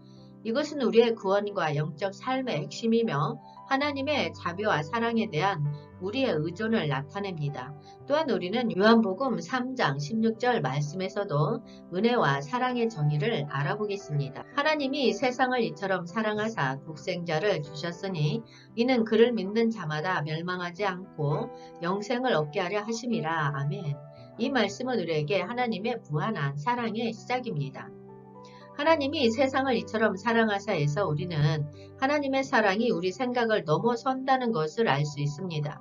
이것은 우리의 구원과 영적 삶의 핵심이며 하나님의 자비와 사랑에 대한 우리의 의존을 나타냅니다. 또한 우리는 요한복음 3장 16절 말씀에서도 은혜와 사랑의 정의를 알아보겠습니다. 하나님이 세상을 이처럼 사랑하사 독생자를 주셨으니 이는 그를 믿는 자마다 멸망하지 않고 영생을 얻게 하려 하심이라. 아멘. 이 말씀은 우리에게 하나님의 무한한 사랑의 시작입니다. 하나님이 세상을 이처럼 사랑하사에서 우리는 하나님의 사랑이 우리 생각을 넘어선다는 것을 알 수 있습니다.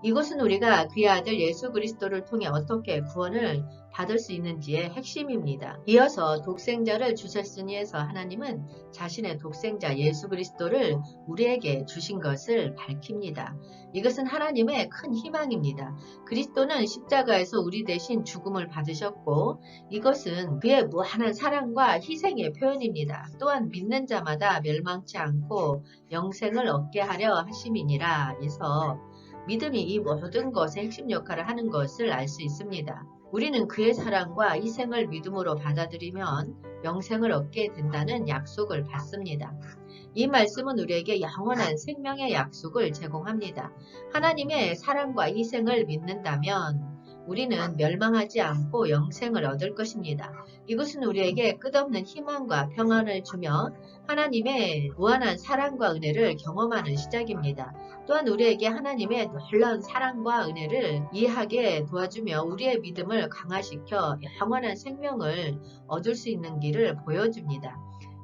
이것은 우리가 그의 아들 예수 그리스도를 통해 어떻게 구원을 받을 수 있는지의 핵심입니다. 이어서 독생자를 주셨으니에서 하나님은 자신의 독생자 예수 그리스도를 우리에게 주신 것을 밝힙니다. 이것은 하나님의 큰 희망입니다. 그리스도는 십자가에서 우리 대신 죽음을 받으셨고 이것은 그의 무한한 사랑과 희생의 표현입니다. 또한 믿는 자마다 멸망치 않고 영생을 얻게 하려 하심이니라 해서 믿음이 이 모든 것의 핵심 역할을 하는 것을 알 수 있습니다. 우리는 그의 사랑과 희생을 믿음으로 받아들이면 영생을 얻게 된다는 약속을 받습니다. 이 말씀은 우리에게 영원한 생명의 약속을 제공합니다. 하나님의 사랑과 희생을 믿는다면 우리는 멸망하지 않고 영생을 얻을 것입니다. 이것은 우리에게 끝없는 희망과 평안을 주며 하나님의 무한한 사랑과 은혜를 경험하는 시작입니다. 또한 우리에게 하나님의 놀라운 사랑과 은혜를 이해하게 도와주며 우리의 믿음을 강화시켜 영원한 생명을 얻을 수 있는 길을 보여줍니다.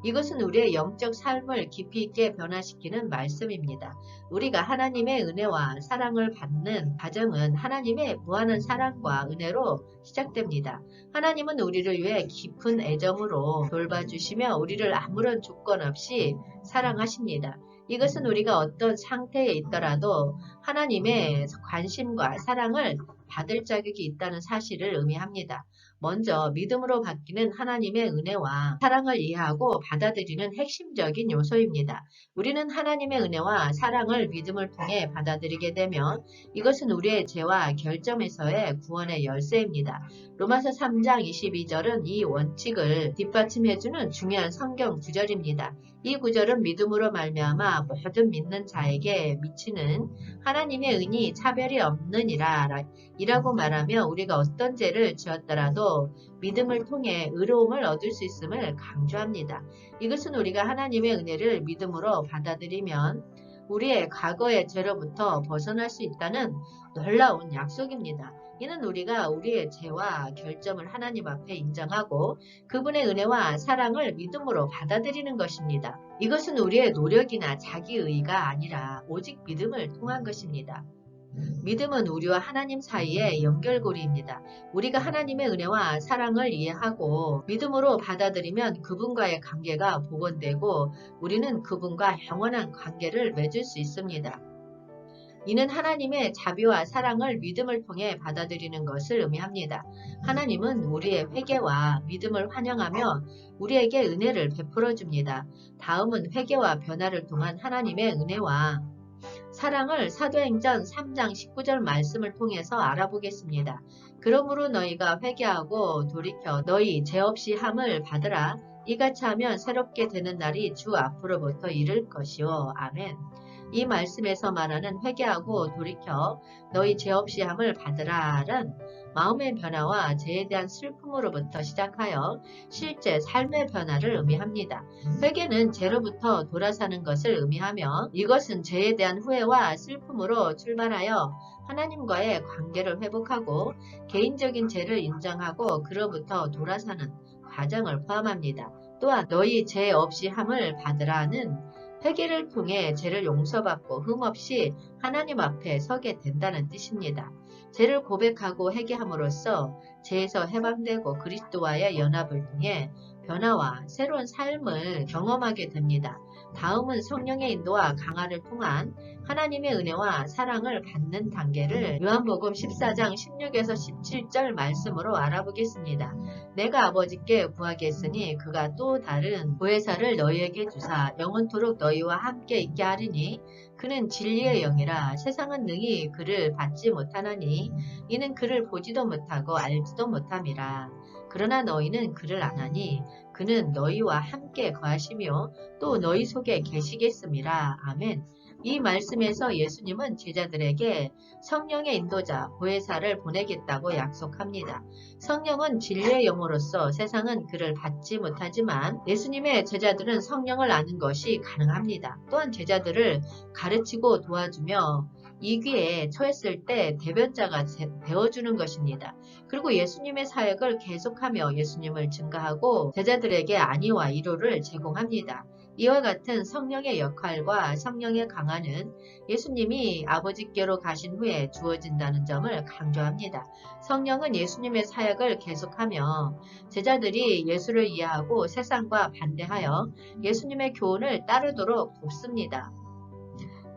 이것은 우리의 영적 삶을 깊이 있게 변화시키는 말씀입니다. 우리가 하나님의 은혜와 사랑을 받는 과정은 하나님의 무한한 사랑과 은혜로 시작됩니다. 하나님은 우리를 위해 깊은 애정으로 돌봐주시며 우리를 아무런 조건 없이 사랑하십니다. 이것은 우리가 어떤 상태에 있더라도 하나님의 관심과 사랑을 받을 자격이 있다는 사실을 의미합니다. 먼저 믿음으로 바뀌는 하나님의 은혜와 사랑을 이해하고 받아들이는 핵심적인 요소입니다. 우리는 하나님의 은혜와 사랑을 믿음을 통해 받아들이게 되면 이것은 우리의 죄와 결점에서의 구원의 열쇠입니다. 로마서 3장 22절은 이 원칙을 뒷받침해주는 중요한 성경 구절입니다. 이 구절은 믿음으로 말미암아 모든 믿는 자에게 미치는 하나님의 은이 차별이 없느니라 이라고 말하며 우리가 어떤 죄를 지었더라도 믿음을 통해 의로움을 얻을 수 있음을 강조합니다. 이것은 우리가 하나님의 은혜를 믿음으로 받아들이면 우리의 과거의 죄로부터 벗어날 수 있다는 놀라운 약속입니다. 이는 우리가 우리의 죄와 결점을 하나님 앞에 인정하고 그분의 은혜와 사랑을 믿음으로 받아들이는 것입니다. 이것은 우리의 노력이나 자기의가 아니라 오직 믿음을 통한 것입니다. 믿음은 우리와 하나님 사이의 연결고리입니다. 우리가 하나님의 은혜와 사랑을 이해하고 믿음으로 받아들이면 그분과의 관계가 복원되고 우리는 그분과 영원한 관계를 맺을 수 있습니다. 이는 하나님의 자비와 사랑을 믿음을 통해 받아들이는 것을 의미합니다. 하나님은 우리의 회개와 믿음을 환영하며 우리에게 은혜를 베풀어 줍니다. 다음은 회개와 변화를 통한 하나님의 은혜와 사랑을 사도행전 3장 19절 말씀을 통해서 알아보겠습니다. 그러므로 너희가 회개하고 돌이켜 너희 죄 없이 함을 받으라. 이같이 하면 새롭게 되는 날이 주 앞으로부터 이를 것이요. 아멘. 이 말씀에서 말하는 회개하고 돌이켜 너희 죄 없이 함을 받으라는 마음의 변화와 죄에 대한 슬픔으로부터 시작하여 실제 삶의 변화를 의미합니다. 회개는 죄로부터 돌아서는 것을 의미하며 이것은 죄에 대한 후회와 슬픔으로 출발하여 하나님과의 관계를 회복하고 개인적인 죄를 인정하고 그로부터 돌아서는 과정을 포함합니다. 또한 너희 죄 없이 함을 받으라는 회개를 통해 죄를 용서받고 흠없이 하나님 앞에 서게 된다는 뜻입니다. 죄를 고백하고 회개함으로써 죄에서 해방되고 그리스도와의 연합을 통해 변화와 새로운 삶을 경험하게 됩니다. 다음은 성령의 인도와 강화를 통한 하나님의 은혜와 사랑을 받는 단계를 요한복음 14장 16에서 17절 말씀으로 알아보겠습니다. 내가 아버지께 구하겠으니 그가 또 다른 보혜사를 너희에게 주사 영원토록 너희와 함께 있게 하리니 그는 진리의 영이라 세상은 능히 그를 받지 못하나니 이는 그를 보지도 못하고 알지도 못함이라. 그러나 너희는 그를 아나니 그는 너희와 함께 거하시며 또 너희 속에 계시겠음이라. 아멘. 이 말씀에서 예수님은 제자들에게 성령의 인도자 보혜사를 보내겠다고 약속합니다. 성령은 진리의 영으로서 세상은 그를 받지 못하지만 예수님의 제자들은 성령을 아는 것이 가능합니다. 또한 제자들을 가르치고 도와주며 이귀에 처했을 때 대변자가 되어주는 것입니다. 그리고 예수님의 사역을 계속하며 예수님을 증거하고 제자들에게 안위와 위로를 제공합니다. 이와 같은 성령의 역할과 성령의 강화는 예수님이 아버지께로 가신 후에 주어진다는 점을 강조합니다. 성령은 예수님의 사역을 계속하며 제자들이 예수를 이해하고 세상과 반대하여 예수님의 교훈을 따르도록 돕습니다.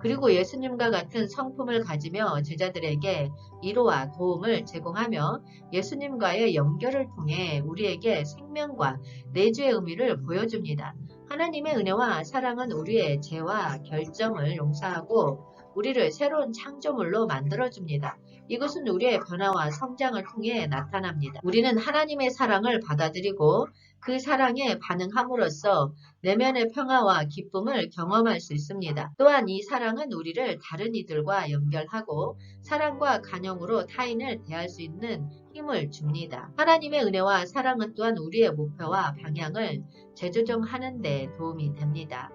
그리고 예수님과 같은 성품을 가지며 제자들에게 위로와 도움을 제공하며 예수님과의 연결을 통해 우리에게 생명과 내주의 의미를 보여줍니다. 하나님의 은혜와 사랑은 우리의 죄와 결점을 용서하고 우리를 새로운 창조물로 만들어줍니다. 이것은 우리의 변화와 성장을 통해 나타납니다. 우리는 하나님의 사랑을 받아들이고 그 사랑에 반응함으로써 내면의 평화와 기쁨을 경험할 수 있습니다. 또한 이 사랑은 우리를 다른 이들과 연결하고 사랑과 간영으로 타인을 대할 수 있는 힘을 줍니다. 하나님의 은혜와 사랑은 또한 우리의 목표와 방향을 재조정하는 데 도움이 됩니다.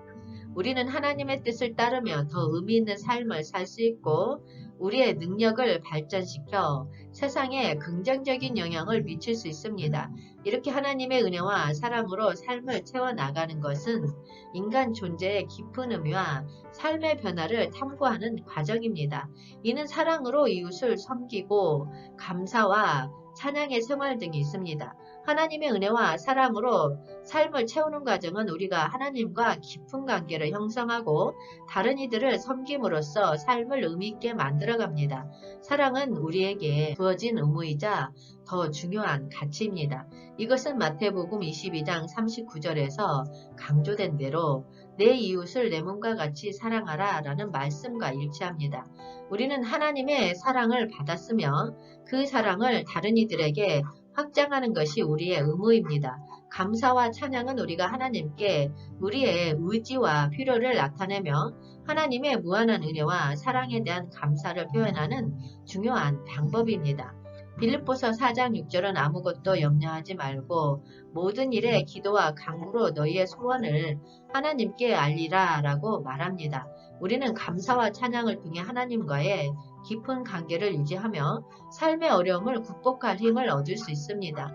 우리는 하나님의 뜻을 따르며 더 의미 있는 삶을 살 수 있고 우리의 능력을 발전시켜 세상에 긍정적인 영향을 미칠 수 있습니다. 이렇게 하나님의 은혜와 사랑으로 삶을 채워나가는 것은 인간 존재의 깊은 의미와 삶의 변화를 탐구하는 과정입니다. 이는 사랑으로 이웃을 섬기고 감사와 찬양의 생활 등이 있습니다. 하나님의 은혜와 사랑으로 삶을 채우는 과정은 우리가 하나님과 깊은 관계를 형성하고 다른 이들을 섬김으로써 삶을 의미있게 만들어갑니다. 사랑은 우리에게 주어진 의무이자 더 중요한 가치입니다. 이것은 마태복음 22장 39절에서 강조된 대로 내 이웃을 내 몸과 같이 사랑하라 라는 말씀과 일치합니다. 우리는 하나님의 사랑을 받았으며 그 사랑을 다른 이들에게 확장하는 것이 우리의 의무입니다. 감사와 찬양은 우리가 하나님께 우리의 의지와 필요를 나타내며 하나님의 무한한 은혜와 사랑에 대한 감사를 표현하는 중요한 방법입니다. 빌립보서 4장 6절은 아무것도 염려하지 말고 모든 일에 기도와 간구로 너희의 소원을 하나님께 알리라 라고 말합니다. 우리는 감사와 찬양을 통해 하나님과의 깊은 관계를 유지하며 삶의 어려움을 극복할 힘을 얻을 수 있습니다.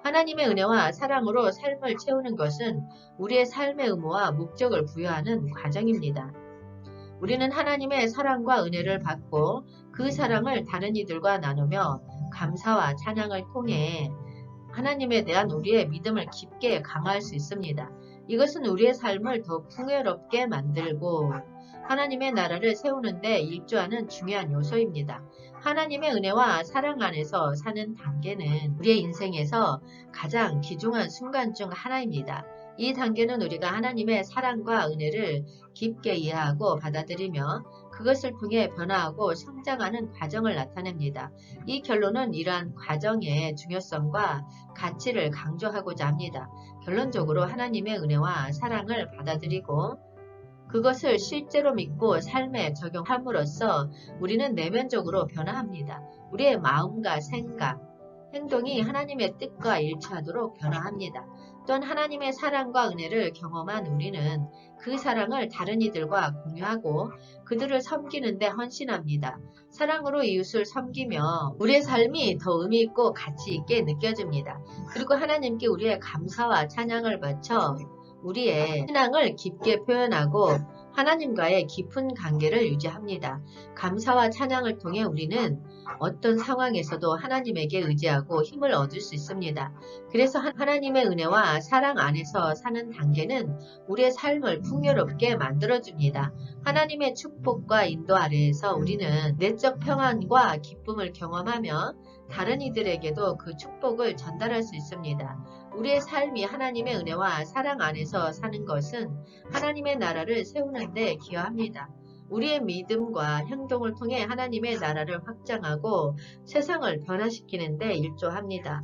하나님의 은혜와 사랑으로 삶을 채우는 것은 우리의 삶의 의무와 목적을 부여하는 과정입니다. 우리는 하나님의 사랑과 은혜를 받고 그 사랑을 다른 이들과 나누며 감사와 찬양을 통해 하나님에 대한 우리의 믿음을 깊게 강화할 수 있습니다. 이것은 우리의 삶을 더 풍요롭게 만들고 하나님의 나라를 세우는 데 일조하는 중요한 요소입니다. 하나님의 은혜와 사랑 안에서 사는 단계는 우리의 인생에서 가장 귀중한 순간 중 하나입니다. 이 단계는 우리가 하나님의 사랑과 은혜를 깊게 이해하고 받아들이며 그것을 통해 변화하고 성장하는 과정을 나타냅니다. 이 결론은 이러한 과정의 중요성과 가치를 강조하고자 합니다. 결론적으로 하나님의 은혜와 사랑을 받아들이고 그것을 실제로 믿고 삶에 적용함으로써 우리는 내면적으로 변화합니다. 우리의 마음과 생각, 행동이 하나님의 뜻과 일치하도록 변화합니다. 또한 하나님의 사랑과 은혜를 경험한 우리는 그 사랑을 다른 이들과 공유하고 그들을 섬기는 데 헌신합니다. 사랑으로 이웃을 섬기며 우리의 삶이 더 의미 있고 가치 있게 느껴집니다. 그리고 하나님께 우리의 감사와 찬양을 바쳐 우리의 신앙을 깊게 표현하고 하나님과의 깊은 관계를 유지합니다. 감사와 찬양을 통해 우리는 어떤 상황에서도 하나님에게 의지하고 힘을 얻을 수 있습니다. 그래서 하나님의 은혜와 사랑 안에서 사는 단계는 우리의 삶을 풍요롭게 만들어줍니다. 하나님의 축복과 인도 아래에서 우리는 내적 평안과 기쁨을 경험하며 다른 이들에게도 그 축복을 전달할 수 있습니다. 우리의 삶이 하나님의 은혜와 사랑 안에서 사는 것은 하나님의 나라를 세우는 데 기여합니다. 우리의 믿음과 행동을 통해 하나님의 나라를 확장하고 세상을 변화시키는 데 일조합니다.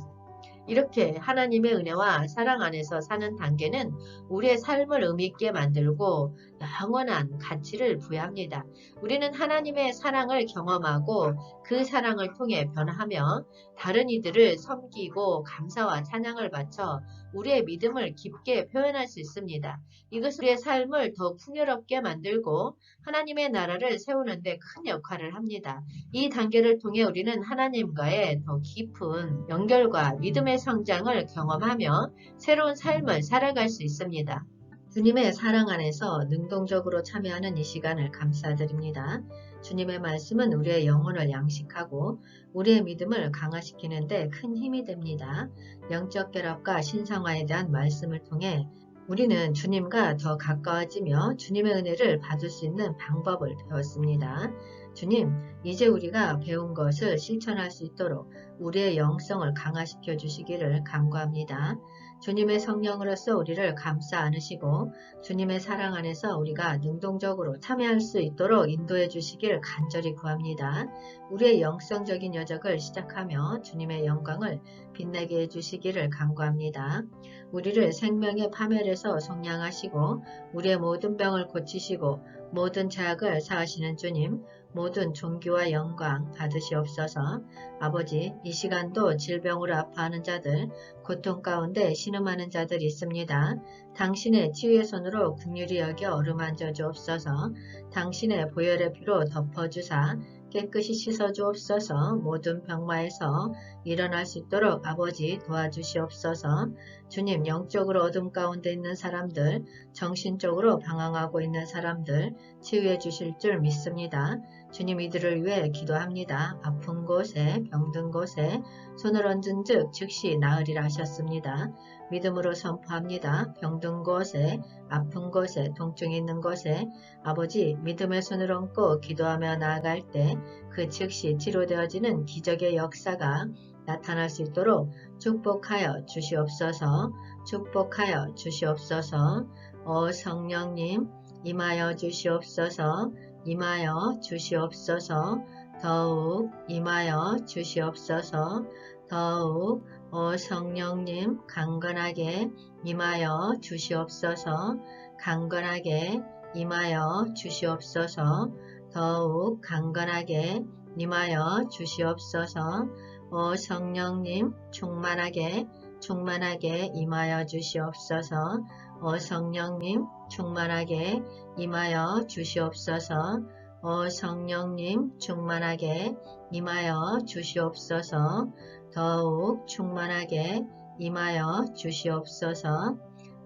이렇게 하나님의 은혜와 사랑 안에서 사는 단계는 우리의 삶을 의미있게 만들고 영원한 가치를 부여합니다. 우리는 하나님의 사랑을 경험하고 그 사랑을 통해 변화하며 다른 이들을 섬기고 감사와 찬양을 바쳐 우리의 믿음을 깊게 표현할 수 있습니다. 이것은 우리의 삶을 더 풍요롭게 만들고 하나님의 나라를 세우는 데 큰 역할을 합니다. 이 단계를 통해 우리는 하나님과의 더 깊은 연결과 믿음의 성장을 경험하며 새로운 삶을 살아갈 수 있습니다. 주님의 사랑 안에서 능동적으로 참여하는 이 시간을 감사드립니다. 주님의 말씀은 우리의 영혼을 양식하고 우리의 믿음을 강화시키는 데 큰 힘이 됩니다. 영적 결합과 신성화에 대한 말씀을 통해 우리는 주님과 더 가까워지며 주님의 은혜를 받을 수 있는 방법을 배웠습니다. 주님, 이제 우리가 배운 것을 실천할 수 있도록 우리의 영성을 강화시켜 주시기를 간구합니다. 주님의 성령으로서 우리를 감싸 안으시고 주님의 사랑 안에서 우리가 능동적으로 참여할 수 있도록 인도해 주시길 간절히 구합니다. 우리의 영성적인 여정을 시작하며 주님의 영광을 빛나게 해주시기를 간구합니다. 우리를 생명의 파멸에서 속량하시고 우리의 모든 병을 고치시고 모든 죄악을 사하시는 주님, 모든 존귀와 영광 받으시옵소서. 아버지, 이 시간도 질병으로 아파하는 자들, 고통 가운데 신음하는 자들이 있습니다. 당신의 치유의 손으로 긍휼히 여겨 어루만져 주옵소서. 당신의 보혈의 피로 덮어주사 깨끗이 씻어주옵소서. 모든 병마에서 일어날 수 있도록 아버지 도와주시옵소서. 주님, 영적으로 어둠 가운데 있는 사람들, 정신적으로 방황하고 있는 사람들 치유해 주실 줄 믿습니다. 주님, 이들을 위해 기도합니다. 아픈 곳에 병든 곳에 손을 얹은 즉 즉시 나으리라 하셨습니다. 믿음으로 선포합니다. 병든 곳에 아픈 곳에 통증이 있는 곳에 아버지 믿음의 손을 얹고 기도하며 나아갈 때 그 즉시 치료되어지는 기적의 역사가 나타날 수 있도록 축복하여 주시옵소서. 축복하여 주시옵소서. 성령님 임하여 주시옵소서. 임하여 주시옵소서. 더욱 임하여 주시옵소서. 더욱 성령님 강건하게 임하여 주시옵소서. 강건하게 임하여 주시옵소서. 더욱 강건하게 임하여 주시옵소서. 성령님 충만하게 임하여 주시옵소서. 성령님 충만하게 임하여 주시옵소서. 성령님 충만하게 임하여 주시옵소서. 더욱 충만하게 임하여 주시옵소서.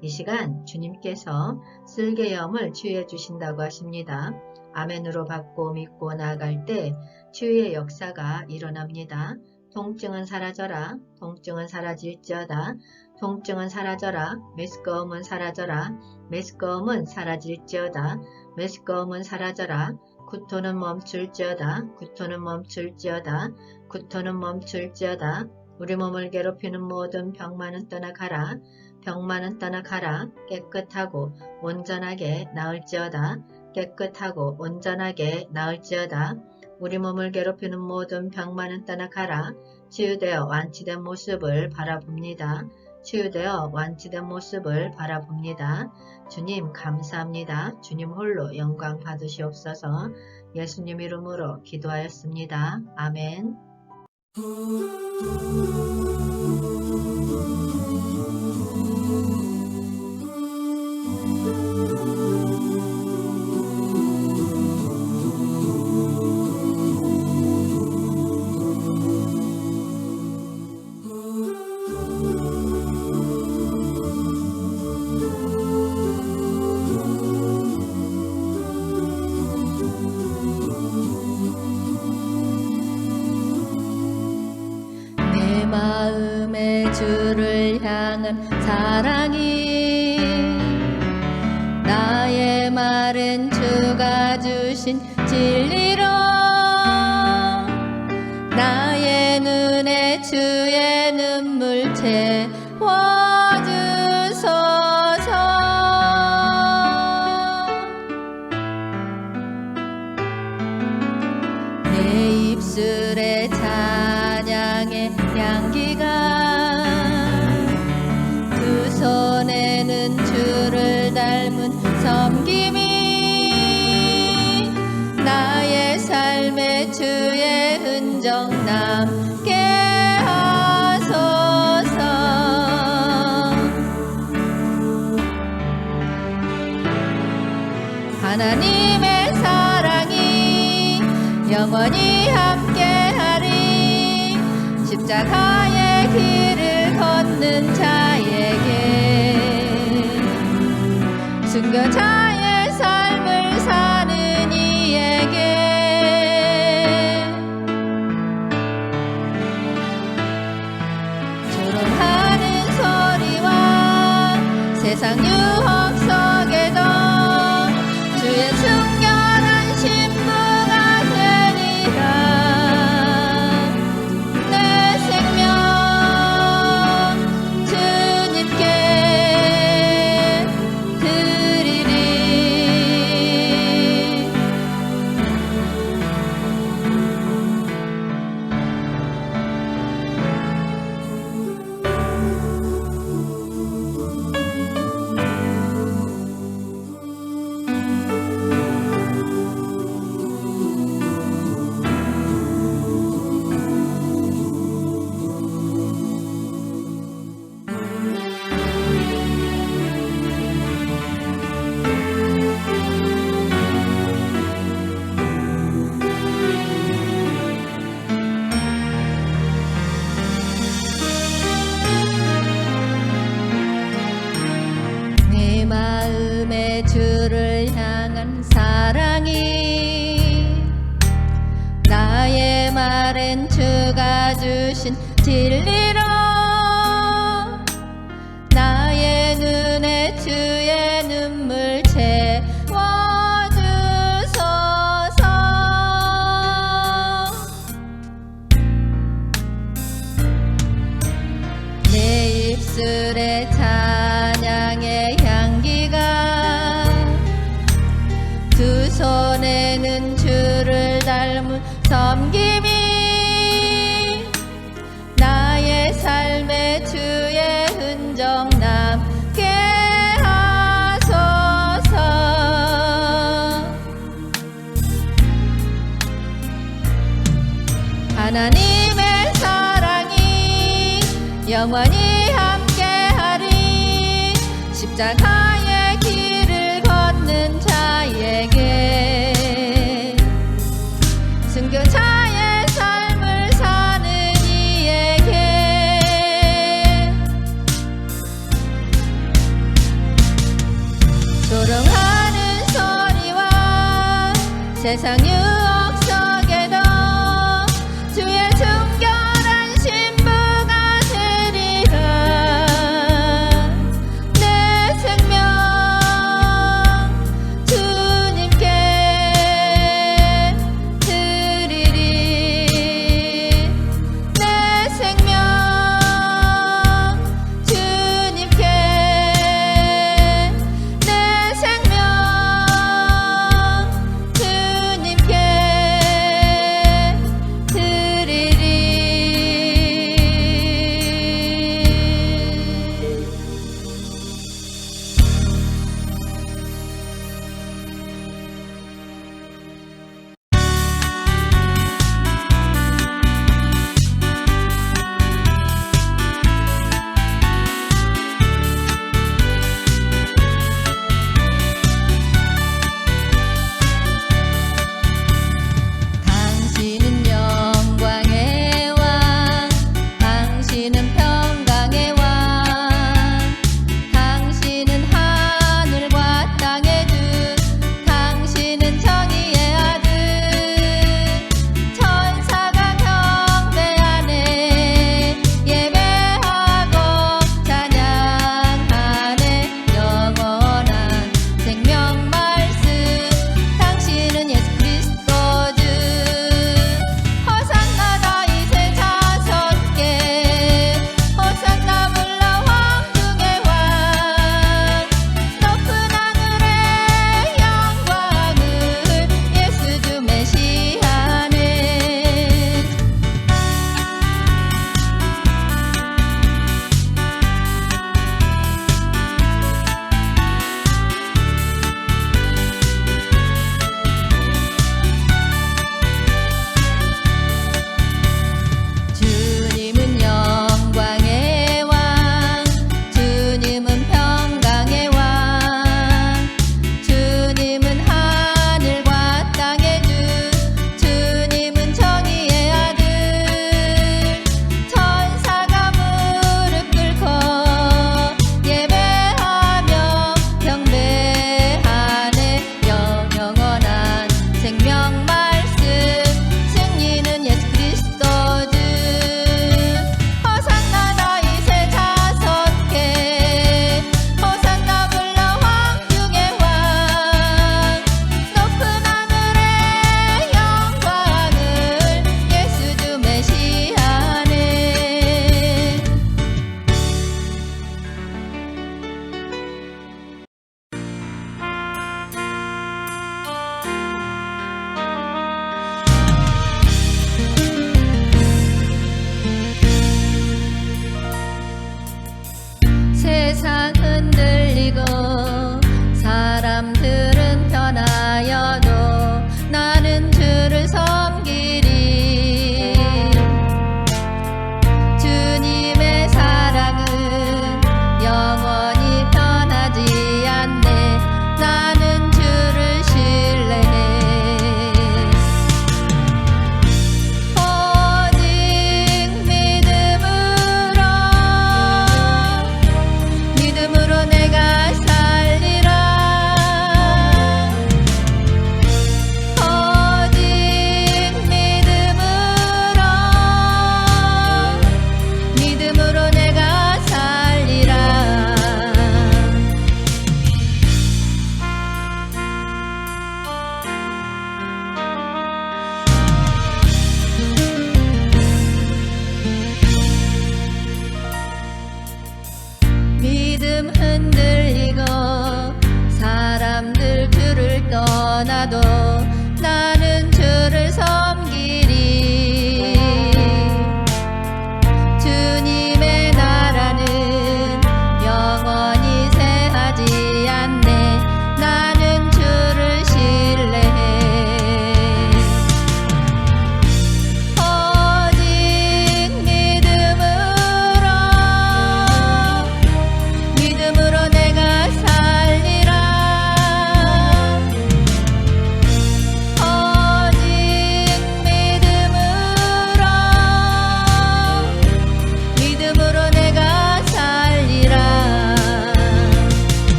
이 시간 주님께서 쓸개염을 치유해 주신다고 하십니다. 아멘으로 받고 믿고 나아갈 때 치유의 역사가 일어납니다. 통증은 사라져라. 통증은 사라질지어다. 통증은 사라져라. 메스꺼움은 사라져라. 메스꺼움은 사라질지어다. 메스꺼움은 사라져라. 구토는 멈출지어다. 구토는 멈출지어다. 구토는 멈출지어다. 우리 몸을 괴롭히는 모든 병만은 떠나가라. 병만은 떠나가라. 깨끗하고 온전하게 나을지어다. 깨끗하고 온전하게 나을지어다. 우리 몸을 괴롭히는 모든 병만은 떠나가라. 치유되어 완치된 모습을 바라봅니다. 치유되어 완치된 모습을 바라봅니다. 주님 감사합니다. 주님 홀로 영광 받으시옵소서. 예수님 이름으로 기도하였습니다. 아멘. 마음의 주를 향한 사랑이 나의 말은 주가 주신 진리로 나의 눈에 주의 눈물 채워주소서. 내 입술에 찬양의 향기가 두 손에는 주를 닮은 섬김이 나의 삶에 주의 흔적 남게 하소서. 하나님의 사랑이 영원히 함께하리. 십자가의 길을 걷는 자에게 순교자의 삶을 사는 이에게 조롱하는 소리와 세상 유혹 속에도 주의 순결한 신부가 되리라. 내 생명 주님께 주신 진리로 나의 눈에 주의 눈물 채워주소서. 내 입술에 찬양의 향기가 두 손에는 주를 닮은 섬김이 나의 삶에 주의 흔적 남게 하소서. 하나님의 사랑이 영원히 함께하리. 십자가의 길을 걷는 자에게 순교자의 삶을 사는 이에게 조롱하는 소리와 세상